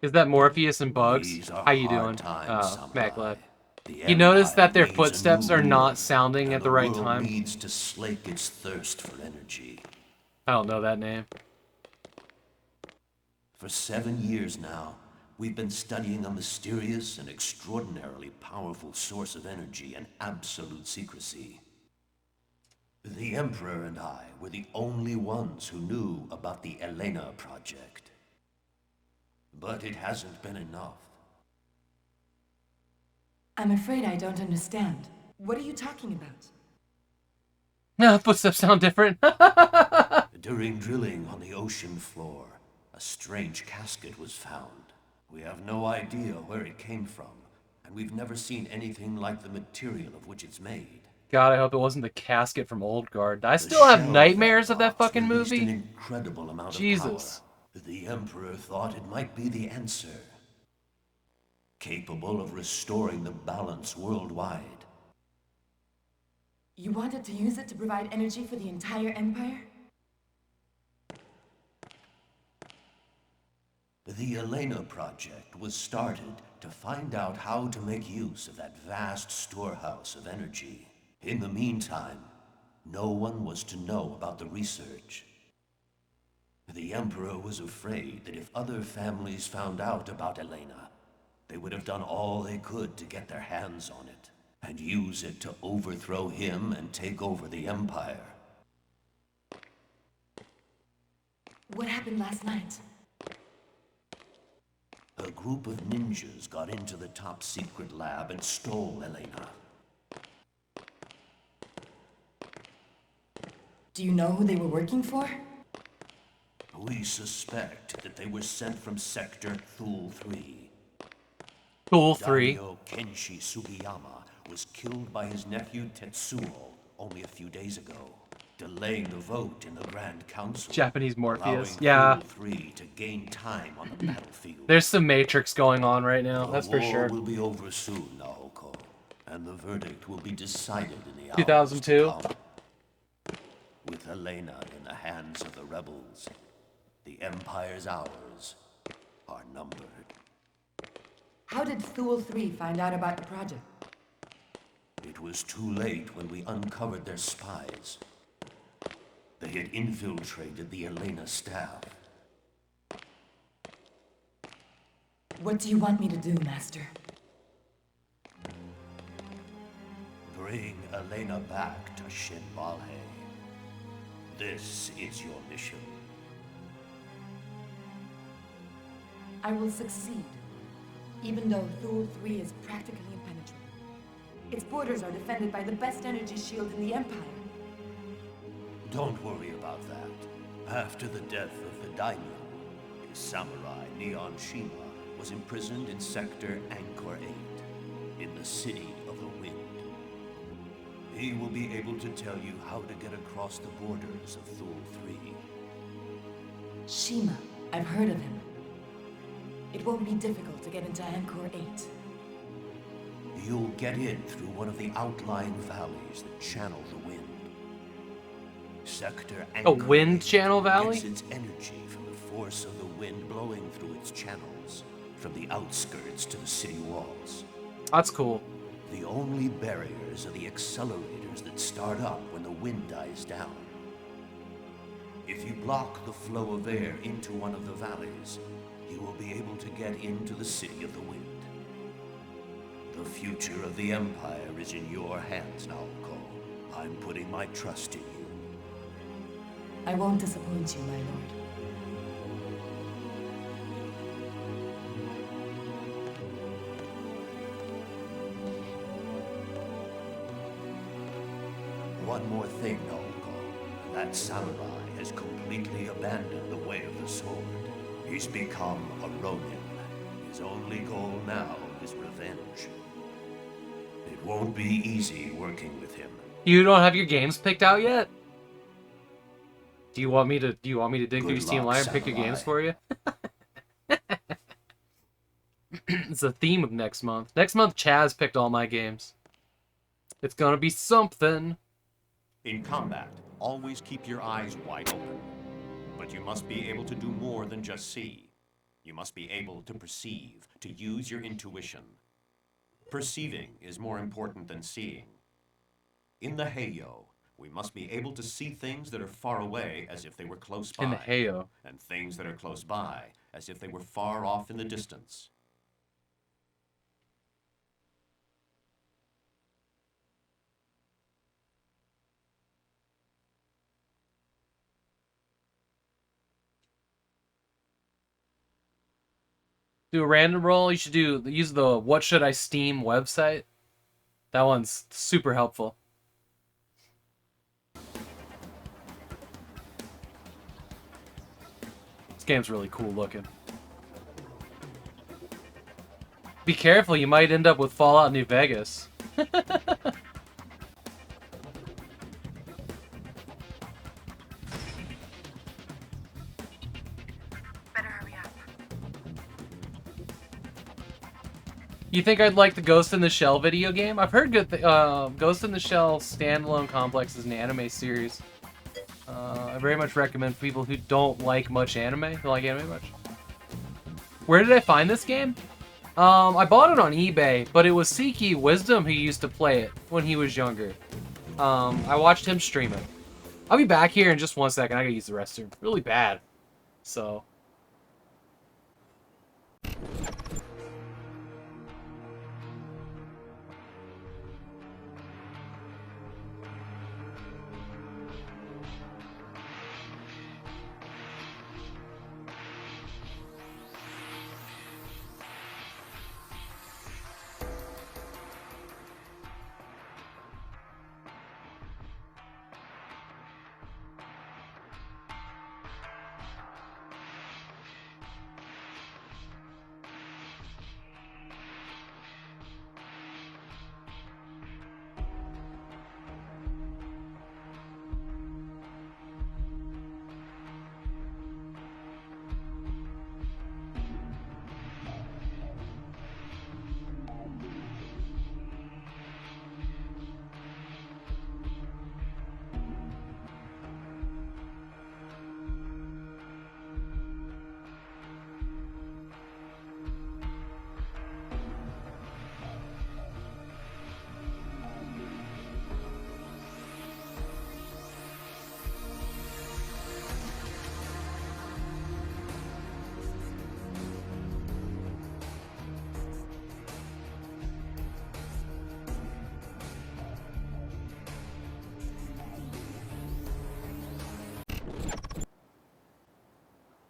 Is that Morpheus and Bugs? These are How you hard doing? times, Mac Samurai. Lab. The You notice Empire that their needs a footsteps new are not ruler, sounding and at the right world time? needs to slake its thirst for energy. I don't know that name. For 7 years now, we've been studying a mysterious and extraordinarily powerful source of energy in absolute secrecy. The Emperor and I were the only ones who knew about the Elena project. But it hasn't been enough. I'm afraid I don't understand. What are you talking about? No, footsteps sound different. During drilling on the ocean floor, a strange casket was found. We have no idea where it came from, and we've never seen anything like the material of which it's made. God, I hope it wasn't the casket from Old Guard. I The still have shell nightmares of that box fucking released movie. an incredible amount Jesus. of power. The Emperor thought it might be the answer, capable of restoring the balance worldwide. You wanted to use it to provide energy for the entire Empire? The Elena project was started to find out how to make use of that vast storehouse of energy. In the meantime, no one was to know about the research. The Emperor was afraid that if other families found out about Elena, they would have done all they could to get their hands on it, and use it to overthrow him and take over the Empire. What happened last night? A group of ninjas got into the top secret lab and stole Elena. Do you know who they were working for? We suspect that they were sent from Sector Thule 3. Tool 3. Daimyo Kenshi Sugiyama was killed by his nephew Tetsuo only a few days ago, delaying the vote in the Grand Council. Japanese Morpheus. allowing Yeah. Thule 3 to gain time on the battlefield. There's some Matrix going on right now, that's for The sure. war will be over soon, Naoko, and the verdict will be decided in the hours 2002. to come. With Elena in the hands of the rebels, the Empire's hours are numbered. How did Thule 3 find out about the project? It was too late when we uncovered their spies. They had infiltrated the Elena staff. What do you want me to do, Master? Bring Elena back to Shin Valhe. This is your mission. I will succeed, even though Thule 3 is practically impenetrable. Its borders are defended by the best energy shield in the Empire. Don't worry about that. After the death of the daimyo, his samurai Neon Shima was imprisoned in Sector Angkor 8, in the City of the Wind. He will be able to tell you how to get across the borders of Thule 3. Shima, I've heard of him. It won't be difficult to get into Angkor 8. You'll get in through one of the outlying valleys that channel the wind. Sector Angkor wind 8 channel valley? gets its energy from the force of the wind blowing through its channels, from the outskirts to the city walls. That's cool. The only barriers are the accelerators that start up when the wind dies down. If you block the flow of air into one of the valleys, you will be able to get into the City of the Wind. The future of the Empire is in your hands, Naoko. I'm putting my trust in you. I won't disappoint you, my lord. One more thing, Naoko. That samurai has completely abandoned the way of the sword. He's become a Ronin. His only goal now is revenge. It won't be easy working with him. You don't have your games picked out yet? Do you want me to dig through Good Steam luck, Library and pick your samurai. games for you? It's the theme of next month. Next month Chaz picked all my games. It's gonna be something. In combat, always keep your eyes wide open. But you must be able to do more than just see. You must be able to perceive, to use your intuition. Perceiving is more important than seeing. In the Heyo, we must be able to see things that are far away as if they were close by. In the Heyo. And things that are close by as if they were far off in the distance. Do a random roll. You should use the What Should I Steam website. That one's super helpful. This game's really cool looking. Be careful, you might end up with Fallout New Vegas. You think I'd like the Ghost in the Shell video game? I've heard good. Ghost in the Shell standalone complex is an anime series. I very much recommend for people who don't like much anime. Who like anime much? Where did I find this game? I bought it on eBay, but it was Siki Wisdom who used to play it when he was younger. I watched him stream it. I'll be back here in just 1 second. I gotta use the restroom. Really bad. So.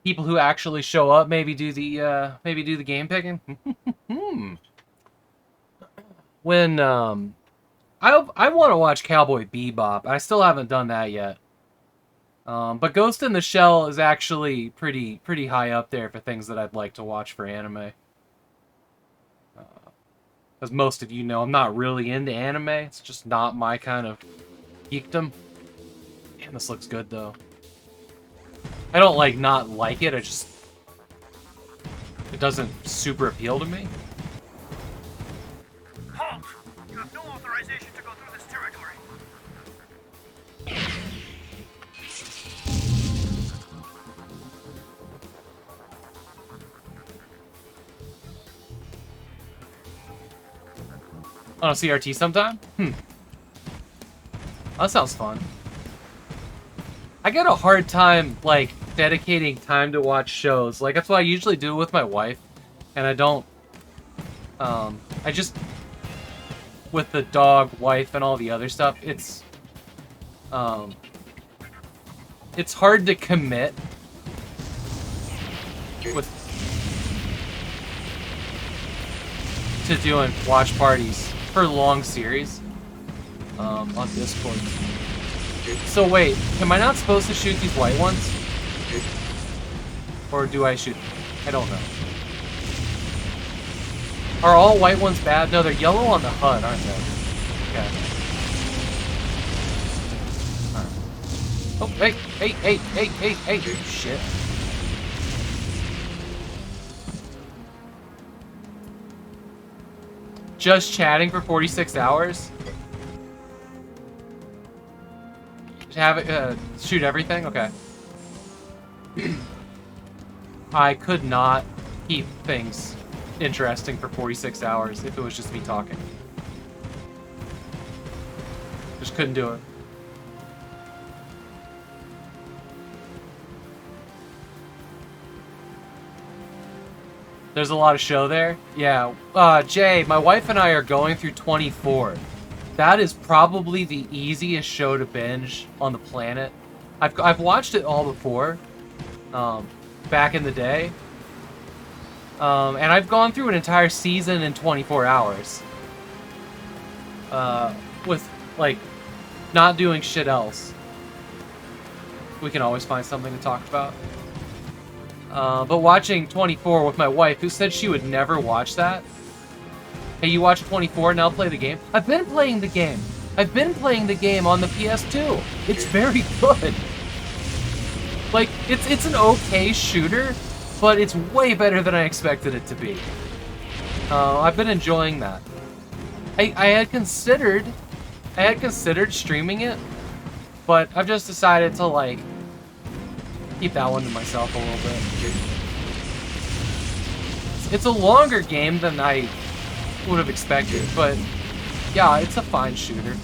People who actually show up maybe do the game picking. When I want to watch Cowboy Bebop. I still haven't done that yet. But Ghost in the Shell is actually pretty high up there for things that I'd like to watch for anime. As most of you know, I'm not really into anime. It's just not my kind of geekdom. Damn, this looks good though. I don't not like it. It doesn't super appeal to me. Halt! You have no authorization to go through this territory. On a CRT sometime? That sounds fun. I get a hard time, dedicating time to watch shows. That's what I usually do with my wife. And I don't... I just... With the dog, wife, and all the other stuff, it's hard to commit to doing watch parties for long series on Discord. So wait, am I not supposed to shoot these white ones? Or do I shoot them? I don't know. Are all white ones bad? No, they're yellow on the HUD, aren't they? Okay. Alright. Oh, hey, shit. Just chatting for 46 hours? Have it, shoot everything? Okay. I could not keep things interesting for 46 hours if it was just me talking. Just couldn't do it. There's a lot of show there. Yeah. Jay, my wife and I are going through 24. That is probably the easiest show to binge on the planet. I've watched it all before, back in the day. And I've gone through an entire season in 24 hours. With, like, not doing shit else. We can always find something to talk about. But watching 24 with my wife, who said she would never watch that. Hey, you watch 24, now play the game? I've been playing the game. I've been playing the game on the PS2. It's very good. Like, it's an okay shooter, but it's way better than I expected it to be. I've been enjoying that. I had considered streaming it, but I've just decided to, like, keep that one to myself a little bit. It's a longer game than I would have expected, but yeah, it's a fine shooter.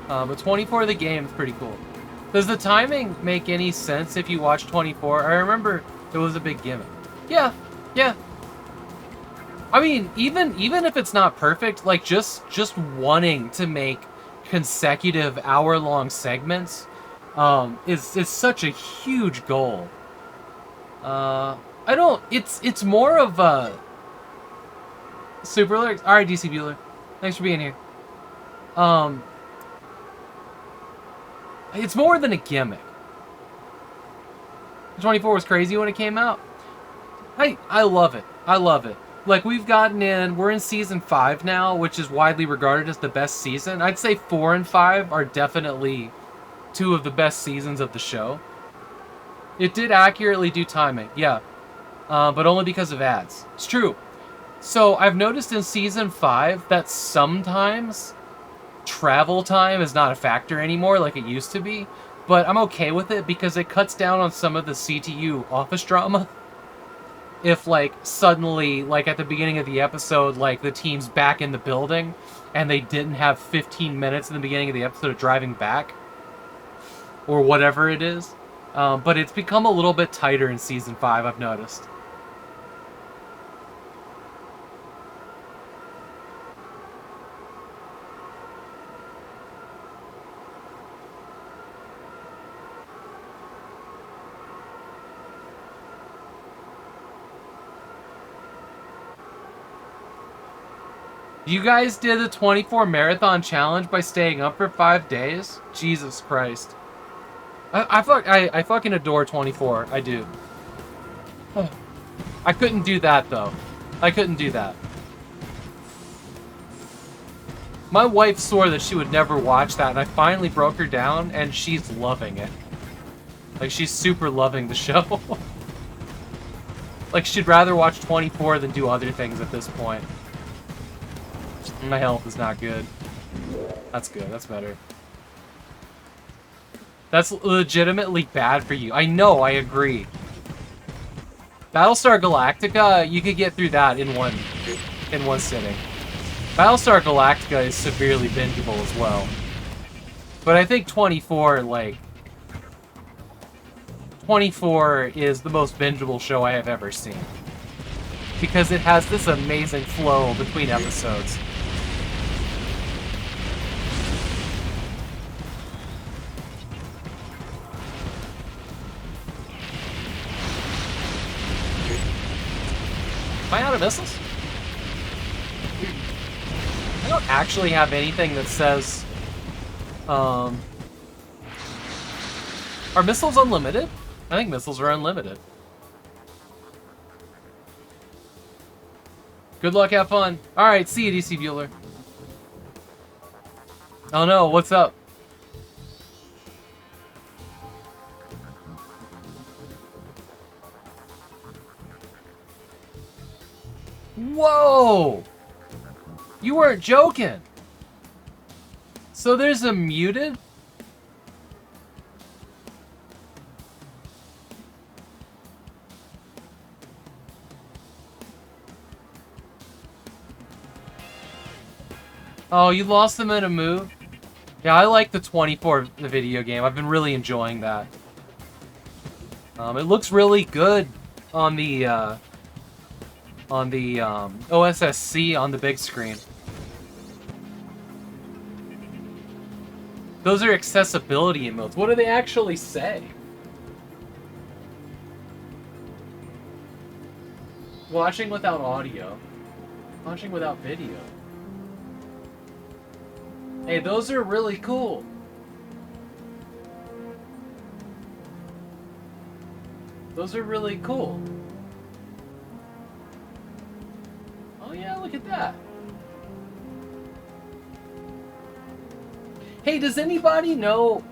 But 24, the game is pretty cool. Does the timing make any sense if you watch 24? I remember it was a big gimmick. Yeah. I mean, even if it's not perfect, like just wanting to make consecutive hour-long segments is such a huge goal. It's more of a super lyrics. All right, DC Bueller, thanks for being here. It's more than a gimmick. 24 was crazy when it came out. I love it. I love it. Like, we're in season 5 now, which is widely regarded as the best season. I'd say 4 and 5 are definitely 2 of the best seasons of the show. It did accurately do timing, yeah. But only because of ads. It's true. So, I've noticed in season 5 that sometimes travel time is not a factor anymore like it used to be. But I'm okay with it because it cuts down on some of the CTU office drama. If, like, suddenly, like, at the beginning of the episode, like, the team's back in the building, and they didn't have 15 minutes in the beginning of the episode of driving back, or whatever it is. But it's become a little bit tighter in Season 5, I've noticed. You guys did the 24 marathon challenge by staying up for 5 days? Jesus Christ. I fucking adore 24. I do. I couldn't do that, though. I couldn't do that. My wife swore that she would never watch that, and I finally broke her down, and she's loving it. Like, she's super loving the show. Like, she'd rather watch 24 than do other things at this point. My health is not good. That's good. That's better. That's legitimately bad for you. I know. I agree. Battlestar Galactica, you could get through that in one sitting. Battlestar Galactica is severely bingeable as well. But I think 24, like... 24 is the most bingeable show I have ever seen. Because it has this amazing flow between episodes. Am I out of missiles? I don't actually have anything that says... Are missiles unlimited? I think missiles are unlimited. Good luck, have fun. Alright, see you, DC Bueller. Oh no, what's up? Whoa! You weren't joking. So there's a muted? Oh, you lost them in a move? Yeah, I like the 24 the video game. I've been really enjoying that. It looks really good on the OSSC on the big screen. Those are accessibility emotes. What do they actually say? Watching without audio. Watching without video. Hey, those are really cool. Those are really cool. Oh yeah, look at that. Hey, does anybody know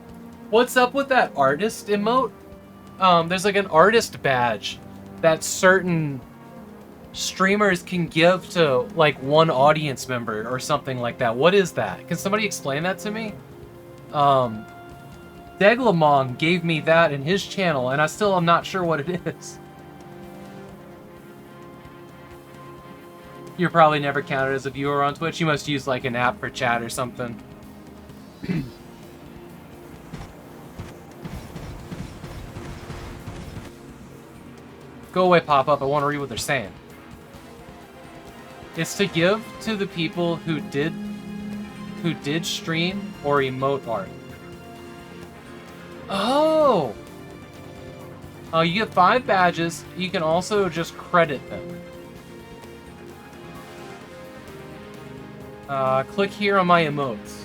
what's up with that artist emote? There's like an artist badge that certain streamers can give to like one audience member or something like that. What is that? Can somebody explain that to me? Deglamong gave me that in his channel, and I still am not sure what it is. You're probably never counted as a viewer on Twitch. You must use like an app for chat or something. Go away, pop-up. I want to read what they're saying. It's to give to the people who did stream or emote art. Oh! Oh, you get 5 badges. You can also just credit them. Click here on my emotes.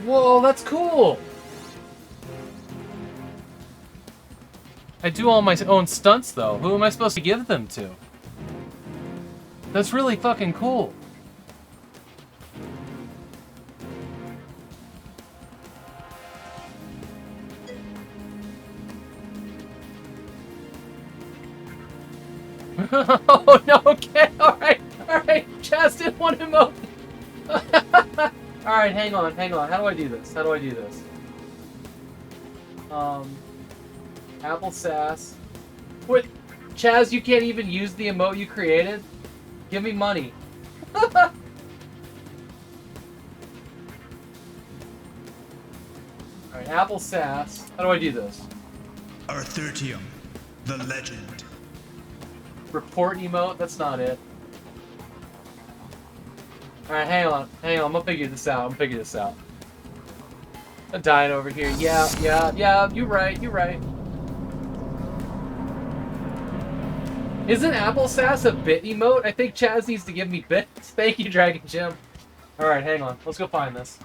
Whoa, that's cool! I do all my own stunts, though. Who am I supposed to give them to? That's really fucking cool. Oh, no, okay, alright, Chaz didn't want to emote. Alright, hang on. How do I do this? Apple Sass. Wait, Chaz, you can't even use the emote you created? Give me money. Alright, Apple Sass. How do I do this? Artyom, the legend. Report emote? That's not it. Alright, hang on. I'm gonna figure this out. I'm dying over here. Yeah, you're right. Isn't Apple Sass a bit emote? I think Chaz needs to give me bits. Thank you, Dragon Jim. Alright, hang on. Let's go find this.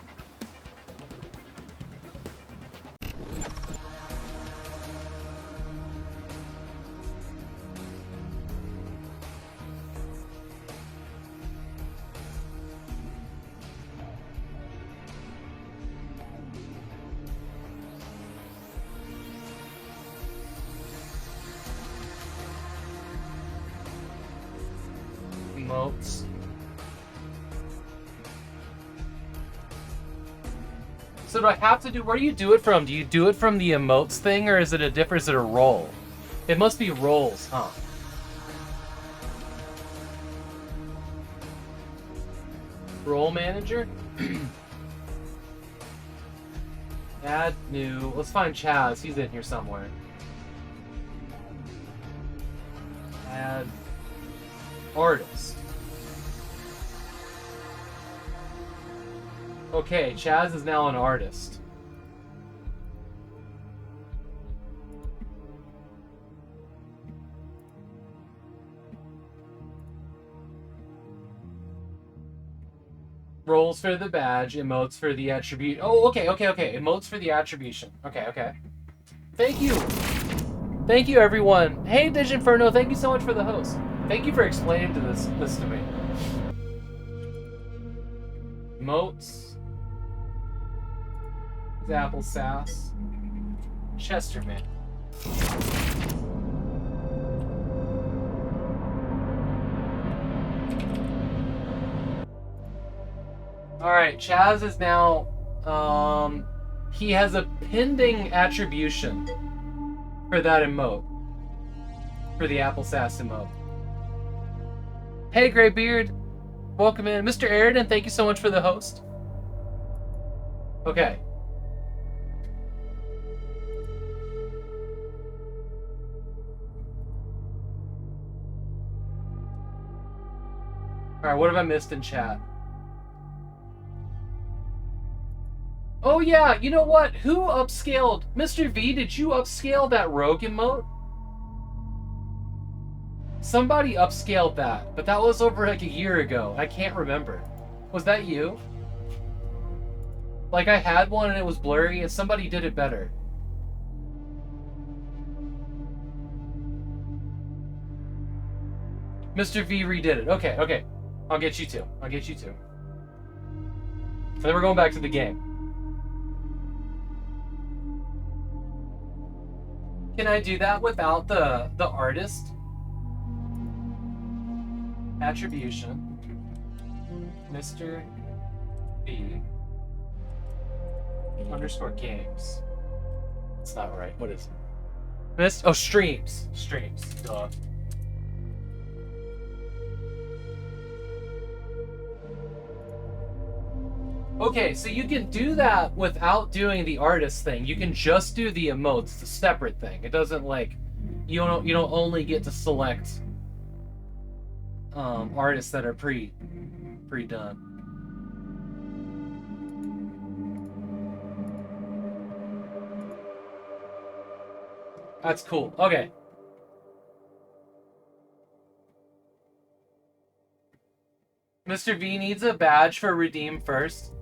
Emotes. So do I have to do, where do you do it from? Do you do it from the emotes thing, or is it a role? It must be roles, huh? Role manager? Add new. Let's find Chaz. He's in here somewhere. Add artist. Okay, Chaz is now an artist. Roles for the badge, emotes for the attribute. Oh, okay. Emotes for the attribution. Okay. Thank you, everyone. Hey, Diginferno, thank you so much for the host. Thank you for explaining this to me. Emotes. Apple Sass. Chesterman. Alright, Chaz is now, he has a pending attribution for that emote. For the Apple Sass emote. Hey, Greybeard. Welcome in. Mr. Aridin, thank you so much for the host. Okay. Alright, what have I missed in chat? Oh yeah, you know what? Who upscaled? Mr. V, did you upscale that rogue emote? Somebody upscaled that, but that was over like a year ago. I can't remember. Was that you? Like I had one and it was blurry and somebody did it better. Mr. V redid it. Okay, okay. I'll get you two. I'll get you two. And then we're going back to the game. Can I do that without the artist? Attribution. Mr. B. _ games. It's not right. What is it? Oh, streams. Streams. Duh. Okay, so you can do that without doing the artist thing. You can just do the emotes, the separate thing. It doesn't like you don't only get to select artists that are pre-done. That's cool. Okay. Mr. V needs a badge for redeem first.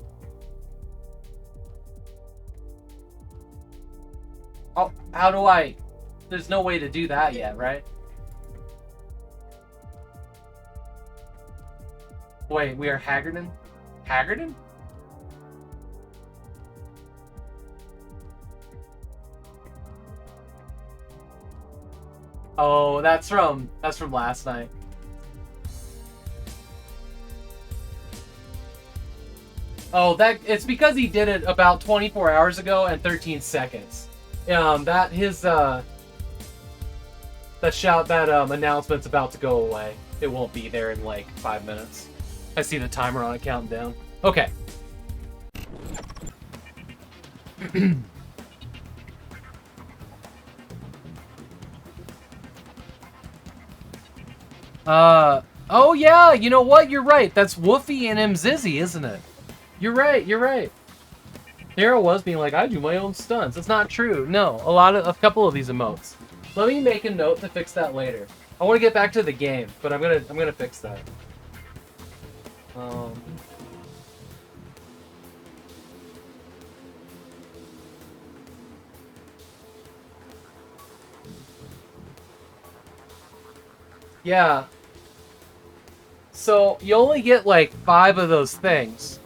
Oh, how do I? There's no way to do that yet, right? Wait, we are Haggardin? Haggardin? Oh, that's from last night. Oh, it's because he did it about 24 hours ago and 13 seconds. That announcement's about to go away. It won't be there in like 5 minutes. I see the timer on it counting down. Okay. Oh yeah, you know what? You're right. That's Woofy and Mzizzy, isn't it? You're right, you're right. Daryl was being like, I do my own stunts. It's not true. No, a couple of these emotes. Let me make a note to fix that later. I want to get back to the game, but I'm gonna fix that. Yeah. So you only get like 5 of those things.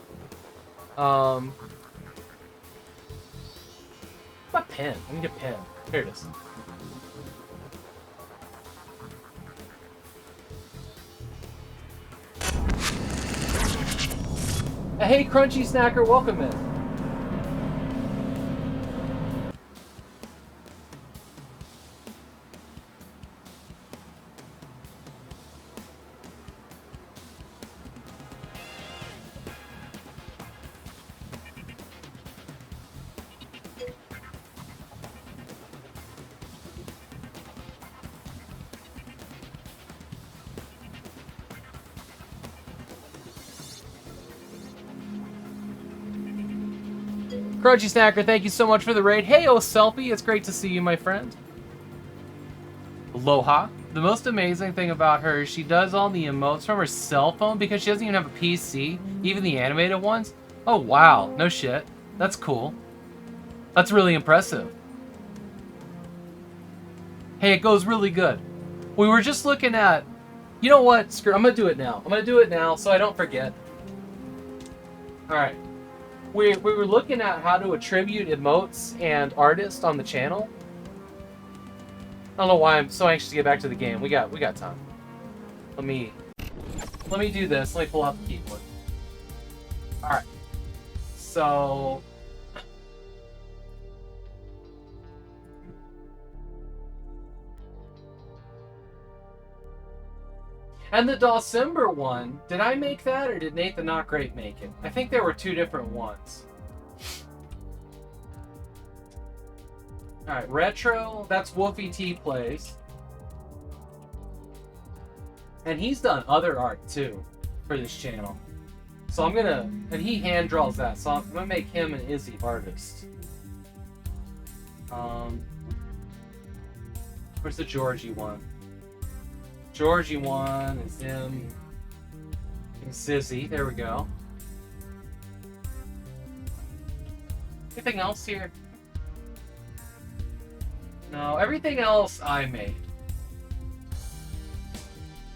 My pen. I need a pen. Here it is. Hey, Crunchy Snacker, welcome in. Crunchy Snacker, thank you so much for the raid. Hey, oh Selfie, it's great to see you, my friend. Aloha. The most amazing thing about her is she does all the emotes from her cell phone because she doesn't even have a PC, even the animated ones. Oh, wow. No shit. That's cool. That's really impressive. Hey, it goes really good. We were just looking at... You know what? Screw. I'm going to do it now. I'm going to do it now so I don't forget. Alright. we were looking at how to attribute emotes and artists on the channel. I don't know why I'm so anxious to get back to the game. We got time. Let me do this. Let me pull out the keyboard. All right. So. And the December one, did I make that or did Nathan Not Great make it? I think there were two different ones. Alright, Retro, that's Wolfie T Plays. And he's done other art too for this channel. So I'm gonna, and he hand draws that, so I'm gonna make him an Izzy artist. Where's the Georgie one? Georgie one is him and Zizzy. There we go. Anything else here? No, everything else I made.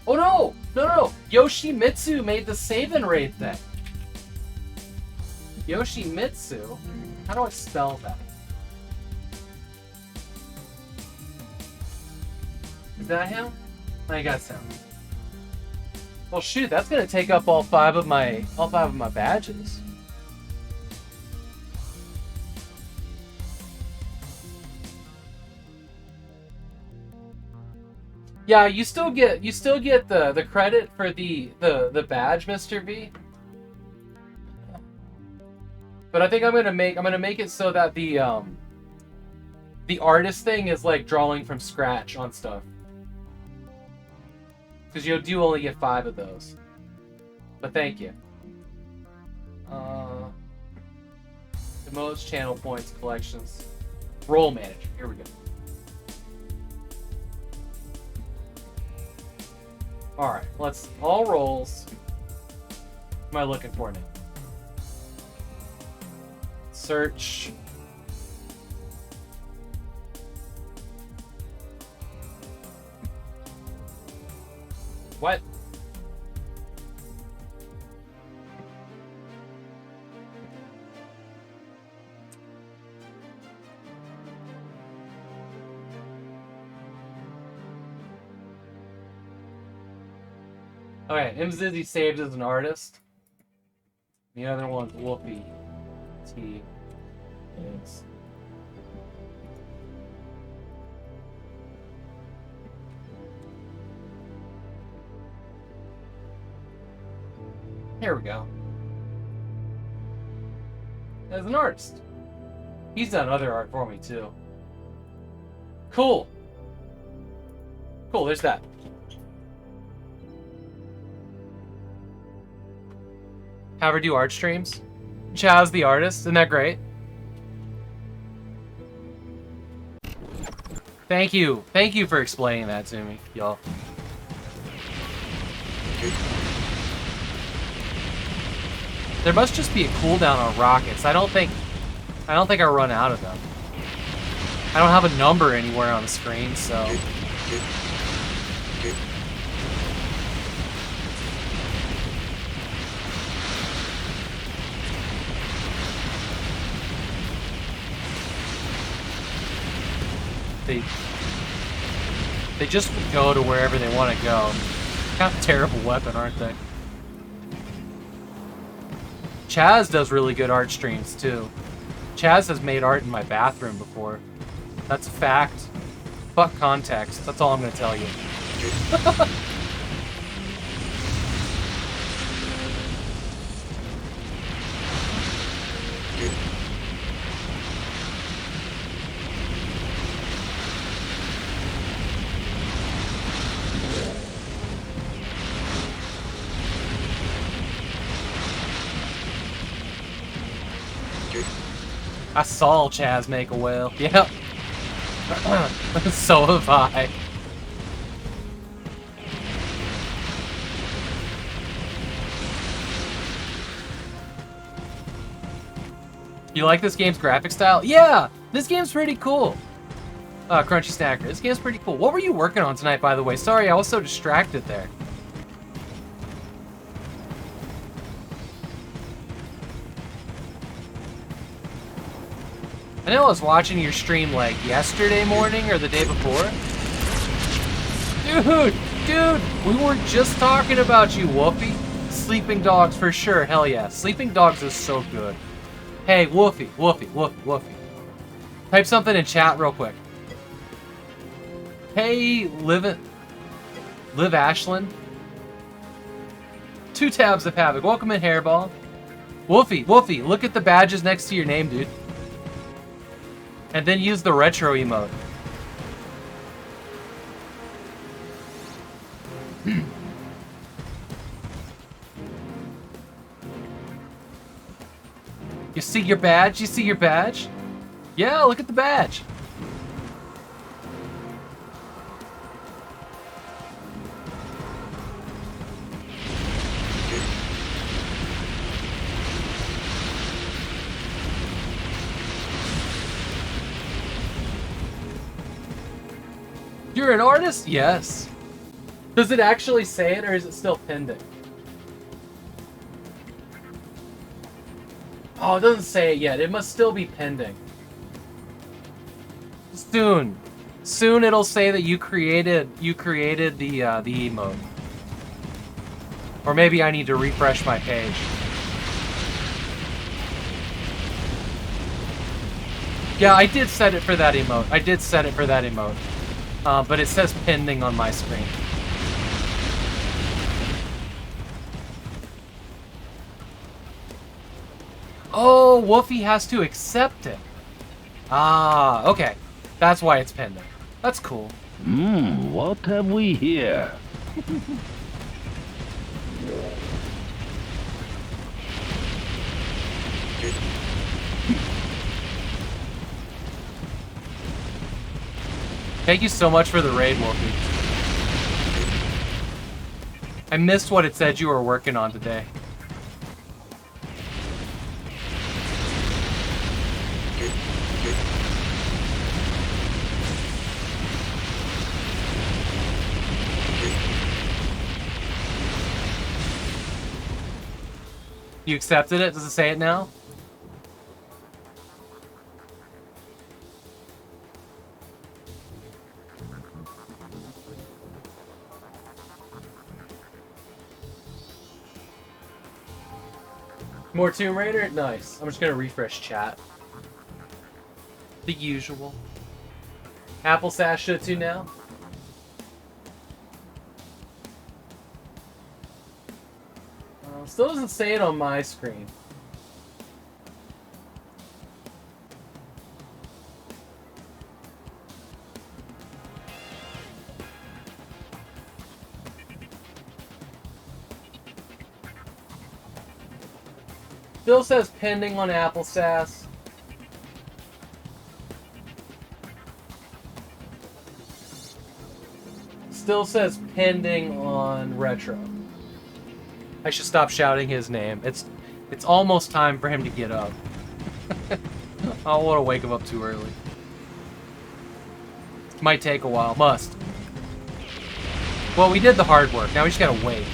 Oh no! No! Yoshimitsu made the save and raid thing. Yoshimitsu? How do I spell that? Is that him? I got some. Well, shoot, that's gonna take up all five of my badges. Yeah, you still get the credit for the badge, Mr. V. But I think I'm gonna make it so that the artist thing is like drawing from scratch on stuff. Because you do only get 5 of those. But thank you. The most channel points collections. Role manager. Here we go. Alright, let's all roles. What am I looking for now? Search. What? Okay, Mzizzy saved as an artist. The other one's Whoopi T. Is. Here we go. As an artist. He's done other art for me too. Cool. Cool, there's that. Have her do art streams. Chaz the artist, isn't that great? Thank you. Thank you for explaining that to me, y'all. There must just be a cooldown on rockets. I don't think I run out of them. I don't have a number anywhere on the screen, so. They just go to wherever they want to go. Kind of a terrible weapon, aren't they? Chaz does really good art streams, too. Chaz has made art in my bathroom before. That's a fact. Fuck context. That's all I'm going to tell you. I saw Chaz make a whale. Yep. So have I. You like this game's graphic style? Yeah! This game's pretty cool. Crunchy Snacker. This game's pretty cool. What were you working on tonight, by the way? Sorry, I was so distracted there. I know I was watching your stream like yesterday morning or the day before. Dude, we were just talking about you, Woofy. Sleeping Dogs for sure, hell yeah. Sleeping Dogs is so good. Hey, Woofy. Type something in chat real quick. Hey, Liv Ashland. 2 tabs of Havok. Welcome in, Hairball. Woofy, look at the badges next to your name, dude. And then use the retro emote. You see your badge? You see your badge? Yeah, look at the badge. You're an artist? Yes. Does it actually say it, or is it still pending? Oh, it doesn't say it yet. It must still be pending. Soon it'll say that you created the emote. Or maybe I need to refresh my page. Yeah, I did set it for that emote. But it says pending on my screen. Oh, Woofy has to accept it. Ah, okay. That's why it's pending. That's cool. What have we here? Thank you so much for the raid, Wolfie. I missed what it said you were working on today. You accepted it? Does it say it now? More Tomb Raider? Nice. I'm just gonna refresh chat. The usual. Apple Sash should too now? Still doesn't say it on my screen. Still says pending on Apple SAS. Still says pending on Retro. I should stop shouting his name. It's almost time for him to get up. I don't want to wake him up too early. Might take a while. Must. Well, we did the hard work. Now we just gotta wait.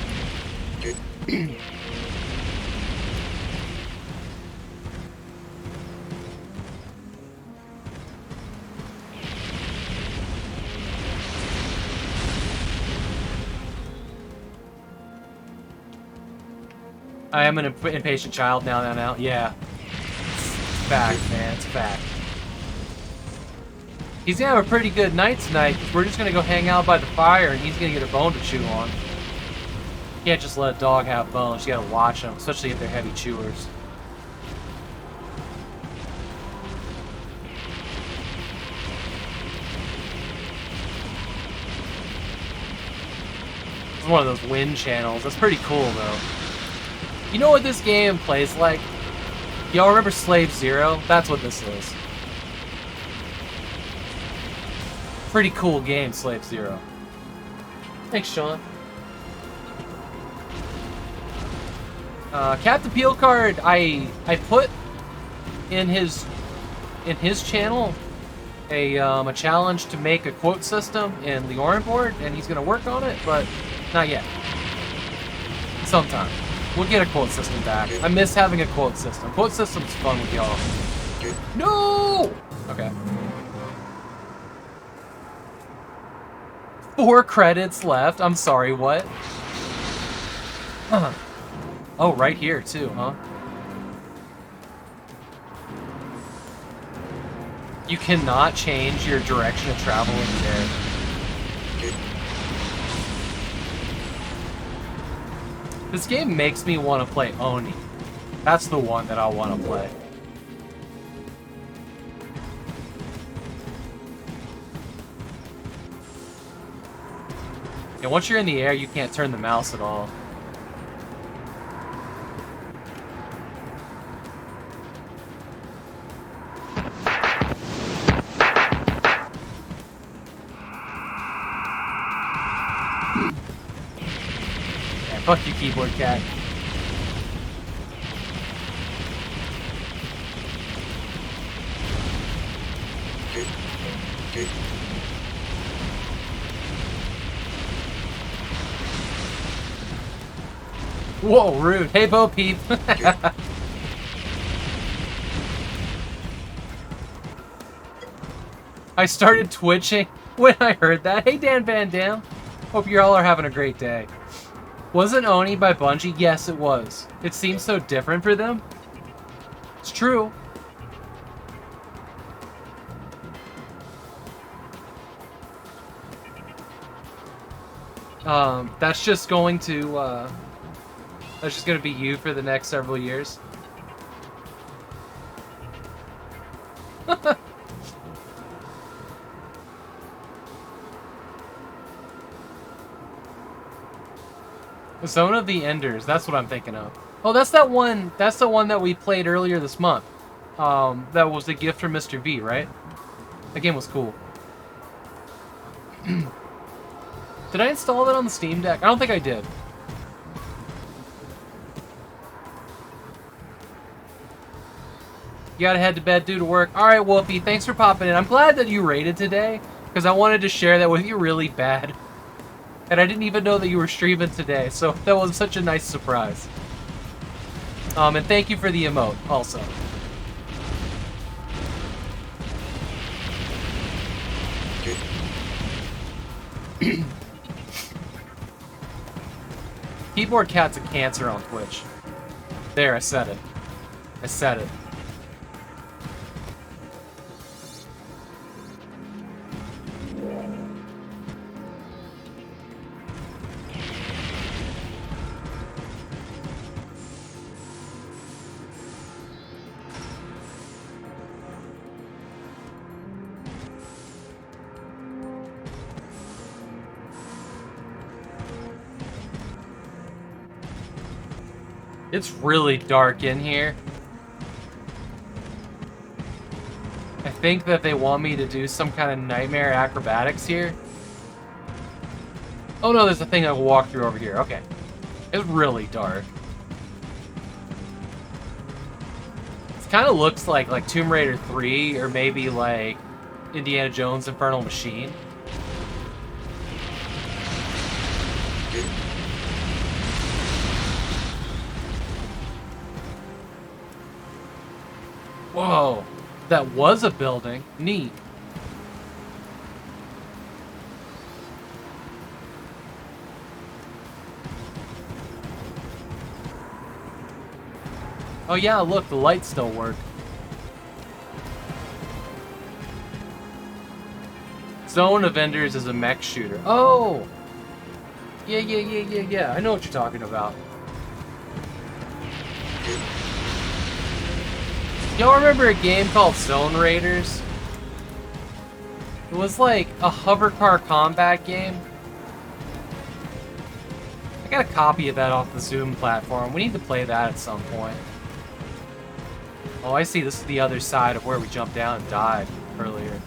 I am an impatient child now. Yeah. It's fact, man. It's fact. He's gonna have a pretty good night tonight, because we're just gonna go hang out by the fire, and he's gonna get a bone to chew on. You can't just let a dog have bones. You gotta watch them, especially if they're heavy chewers. It's one of those wind channels. That's pretty cool, though. You know what this game plays like? Y'all remember Slave Zero? That's what this is. Pretty cool game, Slave Zero. Thanks, Sean. Captain Peel Card, I put in his channel a challenge to make a quote system in the Orin board, and he's gonna work on it, but not yet. Sometime. We'll get a quote system back. I miss having a quote system. Quote system's fun with y'all. No! Okay. 4 credits left. I'm sorry, what? Oh, right here, too, huh? You cannot change your direction of travel in the air. This game makes me want to play Oni. That's the one that I want to play. Yeah, once you're in the air, you can't turn the mouse at all. Yeah, fuck you, keyboard cat. Whoa, rude. Hey, Bo Peep. I started twitching when I heard that. Hey, Dan Van Dam. Hope you all are having a great day. Wasn't Oni by Bungie? Yes, it was. It seems so different for them. It's true. That's just going to, that's just going to be you for the next several years. Zone of the Enders, that's what I'm thinking of. Oh, that's that one, that's the one that we played earlier this month. That was the gift from Mr. V, right? That game was cool. Did I install that on the Steam Deck? I don't think I did. You gotta head to bed due to work. Alright, Wolfie, thanks for popping in. I'm glad that you raided today, because I wanted to share that with you really bad. And I didn't even know that you were streaming today, so that was such a nice surprise. And thank you for the emote, also. Keyboard Cat's a cancer on Twitch. There, I said it. I said it. It's really dark in here. I think that they want me to do some kind of nightmare acrobatics here. Oh no, there's a thing I will walk through over here. Okay. It's really dark. It kind of looks like Tomb Raider 3 or maybe like Indiana Jones Infernal Machine. Whoa, that was a building. Neat. Oh yeah, look, the lights still work. Zone of Enders is a mech shooter. Oh! Yeah. I know what you're talking about. Y'all remember a game called Zone Raiders? It was like a hover car combat game. I got a copy of that off the Zoom platform. We need to play that at some point. Oh, I see. This is the other side of where we jumped down and died earlier.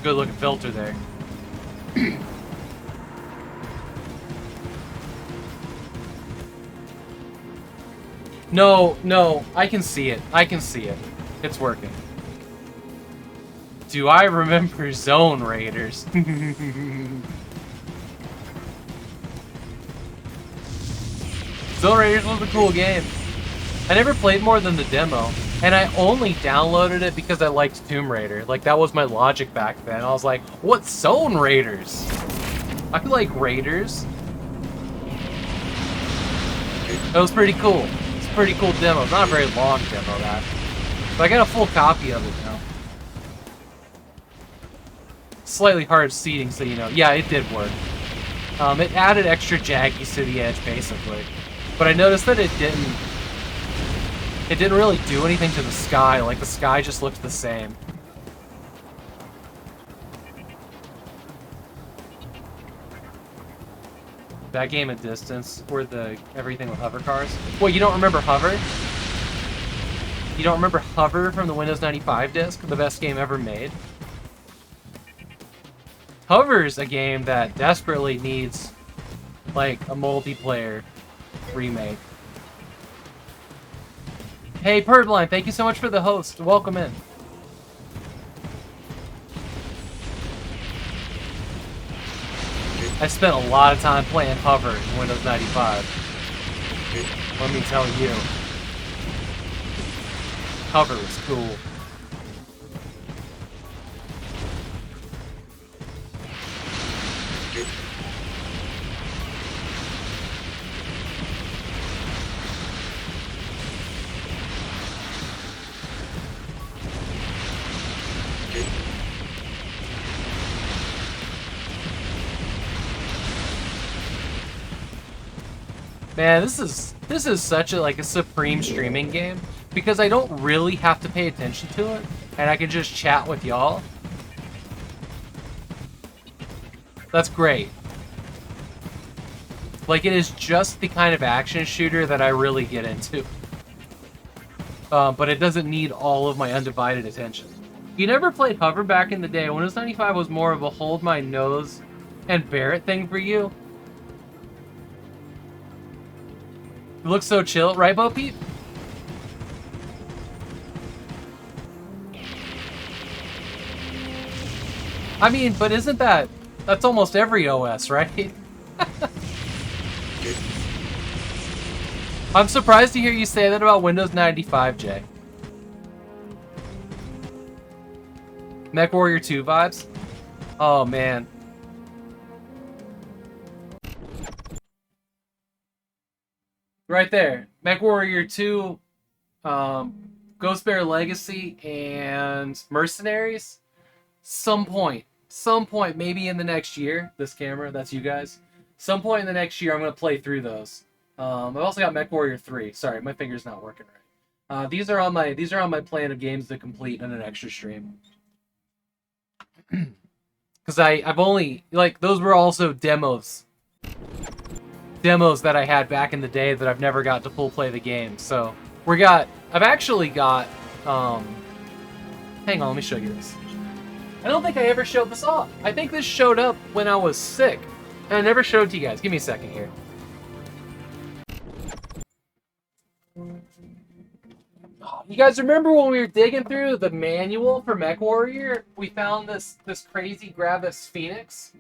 Good looking filter there. No, I can see it. I can see it. It's working. Do I remember Zone Raiders? Zone Raiders was a cool game. I never played more than the demo, and I only downloaded it because I liked Tomb Raider. Like, that was my logic back then. I was like, what's Zone Raiders? I like Raiders. It was pretty cool. It's a pretty cool demo. It's not a very long demo, that. But I got a full copy of it now. Slightly hard seating, so you know. Yeah, it did work. It added extra jaggies to the edge, basically. But I noticed that it didn't really do anything to the sky. Like, the sky just looked the same. That game at distance, where everything with hover cars. What, you don't remember Hover? You don't remember Hover from the Windows 95 disc? The best game ever made? Hover's a game that desperately needs, like, a multiplayer remake. Hey, Purblind, thank you so much for the host. Welcome in. I spent a lot of time playing Hover in Windows 95. Let me tell you. Hover was cool. Man, this is such a supreme streaming game because I don't really have to pay attention to it and I can just chat with y'all. That's great. Like, it is just the kind of action shooter that I really get into. But it doesn't need all of my undivided attention. You never played Hover back in the day. Windows 95 was more of a hold my nose and bear it thing for you. It looks so chill, right, Bo Peep? I mean, but isn't that's almost every OS, right? I'm surprised to hear you say that about Windows 95, Jay. MechWarrior 2 vibes? Oh, man. Right there. MechWarrior 2, Ghost Bear Legacy, and Mercenaries. Some point, maybe in the next year, this camera, that's you guys. Some point in the next year, I'm going to play through those. I've also got MechWarrior 3. Sorry, my finger's not working right. These are on my plan of games to complete in an extra stream. Because I've only, like, those were also demos that I had back in the day that I've never got to full play the game. So I've actually got, hang on, let me show you this. I don't think I ever showed this off. I think this showed up when I was sick, and I never showed it to you guys. Give me a second here. You guys remember when we were digging through the manual for MechWarrior? We found this crazy Gravis Phoenix.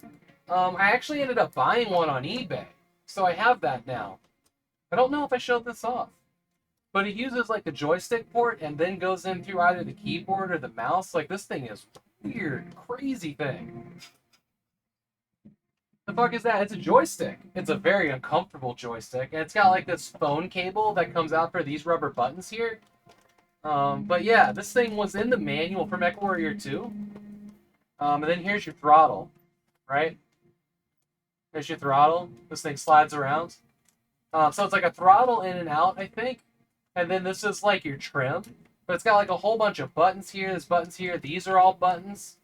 I actually ended up buying one on eBay. So I have that now. I don't know if I showed this off. But it uses like a joystick port and then goes in through either the keyboard or the mouse. Like, this thing is weird, crazy thing. The fuck is that? It's a joystick. It's a very uncomfortable joystick. And it's got like this phone cable that comes out for these rubber buttons here. But yeah, this thing was in the manual for MechWarrior 2. And then here's your throttle, right? There's your throttle. This thing slides around. So it's like a throttle in and out, I think. And then this is like your trim. But it's got like a whole bunch of buttons here. There's buttons here. These are all buttons.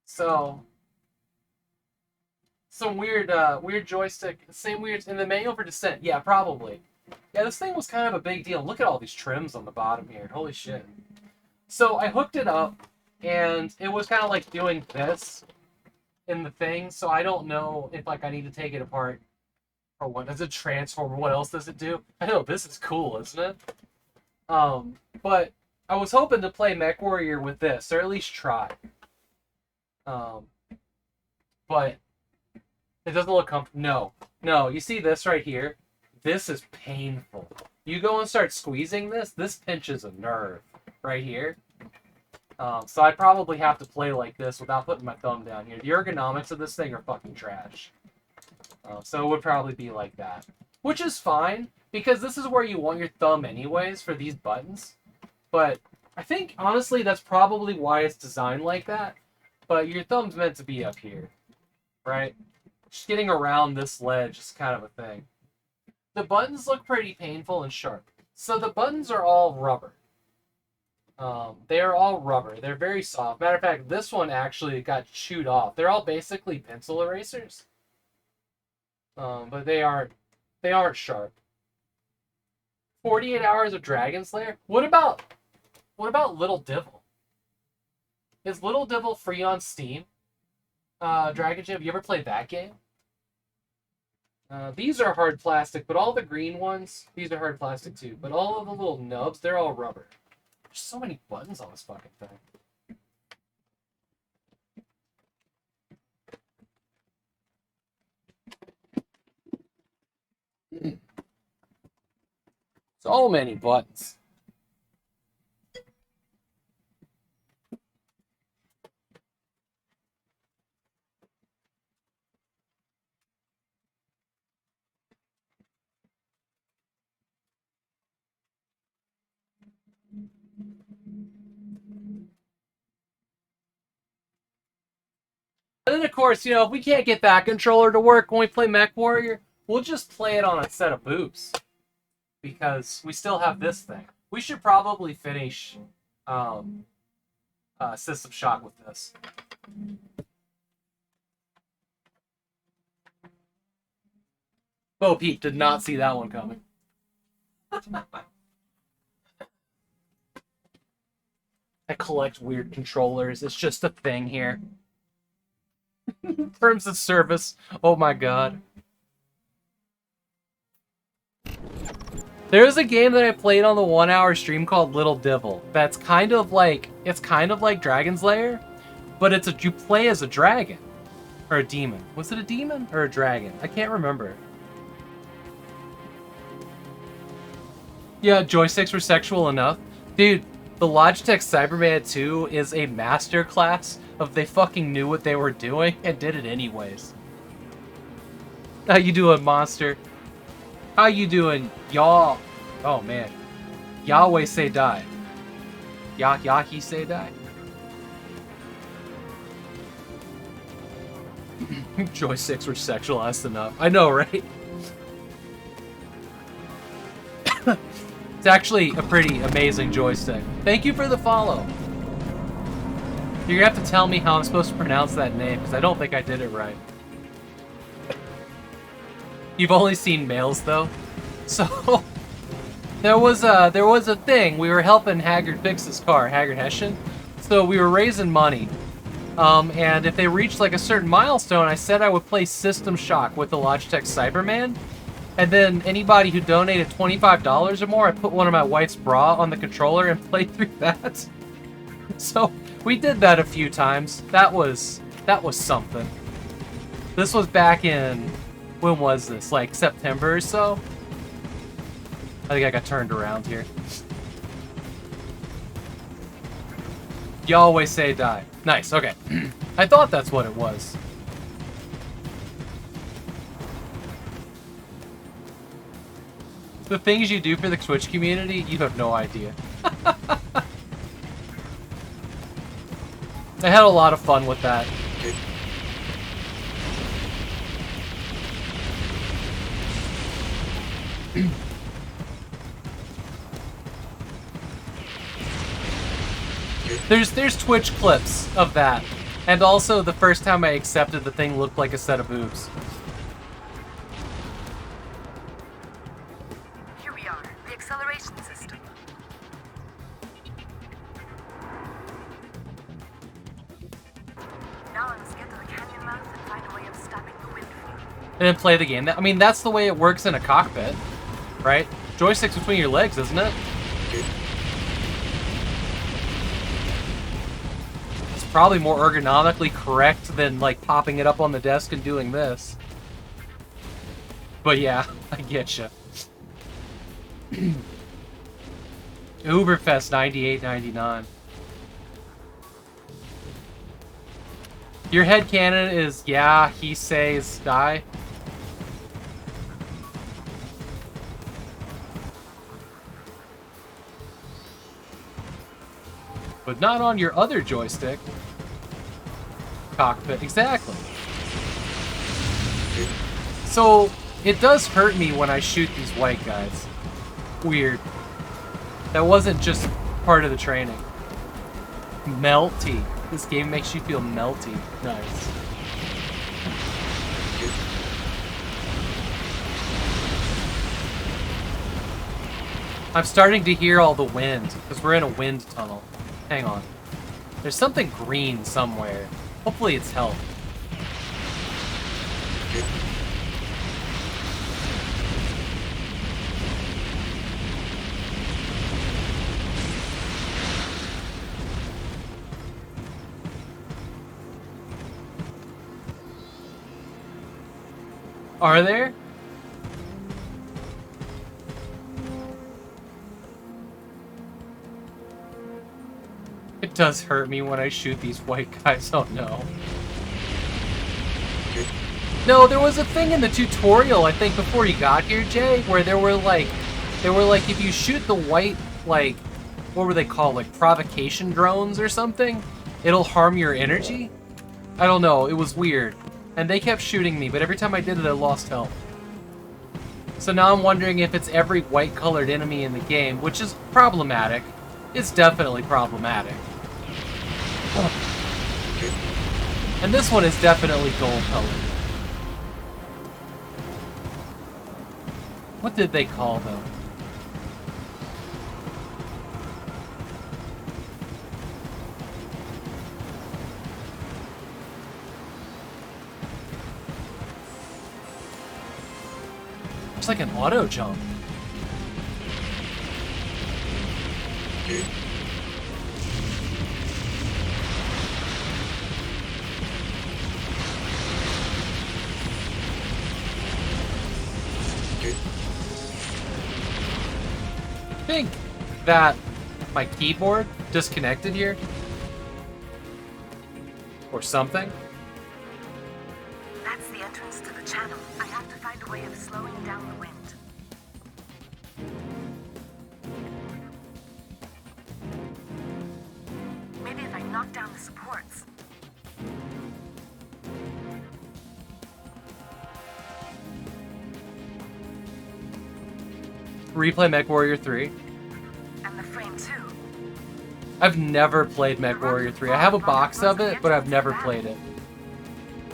So some weird joystick. Same weird in the manual for Descent. Yeah, probably. Yeah, this thing was kind of a big deal. Look at all these trims on the bottom here. Holy shit. So I hooked it up, and it was kind of like doing this in the thing, so I don't know if like I need to take it apart or what. Does it transform or what else does it do? I know this is cool, isn't it? But I was hoping to play MechWarrior with this, or at least try. But it doesn't look comfortable. No, you see this right here? This is painful. You go and start squeezing this pinches a nerve right here. So I'd probably have to play like this without putting my thumb down here. The ergonomics of this thing are fucking trash. So it would probably be like that. Which is fine, because this is where you want your thumb anyways for these buttons. But I think, honestly, that's probably why it's designed like that. But your thumb's meant to be up here, right? Just getting around this ledge is kind of a thing. The buttons look pretty painful and sharp. So the buttons are all rubber. They are all rubber. They're very soft. Matter of fact, this one actually got chewed off. They're all basically pencil erasers. But they aren't sharp. 48 hours of Dragon Slayer? What about Little Devil? Is Little Devil free on Steam? Dragon Jib, you ever played that game? These are hard plastic, but all the green ones, these are hard plastic too. But all of the little nubs, they're all rubber. There's so many buttons on this fucking thing. So many buttons. And then, of course, you know, if we can't get that controller to work when we play MechWarrior, we'll just play it on a set of boobs. Because we still have this thing. We should probably finish System Shock with this. Bo Peep did not see that one coming. I collect weird controllers. It's just a thing here. In terms of service, oh my god. There's a game that I played on the 1 hour stream called Little Devil. That's kind of like, it's kind of like Dragon's Lair, but you play as a dragon. Or a demon. Was it a demon or a dragon? I can't remember. Yeah, joysticks were sexual enough. Dude, the Logitech Cyberman 2 is a masterclass of they fucking knew what they were doing and did it anyways. How you doing, monster? How you doing, y'all? Oh man. Yahweh say die. Yahi say die. Joysticks were sexualized enough. I know, right? It's actually a pretty amazing joystick. Thank you for the follow. You're gonna have to tell me how I'm supposed to pronounce that name, because I don't think I did it right. You've only seen males, though. So, there was a thing. We were helping Haggard fix his car, Haggard Hessian. So we were raising money. And if they reached like a certain milestone, I said I would play System Shock with the Logitech Cyberman. And then anybody who donated $25 or more, I put one of my wife's bra on the controller and played through that. So we did that a few times. That was something. This was back in, when was this? Like September or so? I think I got turned around here. You always say die. Nice, okay. I thought that's what it was. The things you do for the Twitch community, you have no idea. I had a lot of fun with that. There's Twitch clips of that. And also the first time I accepted the thing looked like a set of boobs. Here we are, the acceleration system. Now let's get to the canyon mouth and find a way of stopping the wind flow. And then play the game. I mean, that's the way it works in a cockpit, right? Joysticks between your legs, isn't it? probably more ergonomically correct than, like, popping it up on the desk and doing this. But yeah, I getcha. Uberfest 98.99. Your headcanon is, yeah, he says die. But not on your other joystick. Cockpit, exactly. So, it does hurt me when I shoot these white guys. Weird. That wasn't just part of the training. Melty. This game makes you feel melty. Nice. I'm starting to hear all the wind, because we're in a wind tunnel. Hang on. There's something green somewhere. Hopefully it's health. Are there? It does hurt me when I shoot these white guys. Oh no. No, there was a thing in the tutorial, I think, before you got here, Jay, where they were like, if you shoot the white, like, what were they called, like provocation drones or something, it'll harm your energy? I don't know, it was weird. And they kept shooting me, but every time I did it, I lost health. So now I'm wondering if it's every white-colored enemy in the game, which is problematic. It's definitely problematic. And this one is definitely gold-colored. What did they call them? It's like an auto jump. I think that my keyboard disconnected here or something. That's the entrance to the channel. I have to find a way of slowing down the wind. Maybe if I knock down the supports. Replay MechWarrior 3. And the frame too. I've never played MechWarrior 3. I have a box of it, but I've never played it.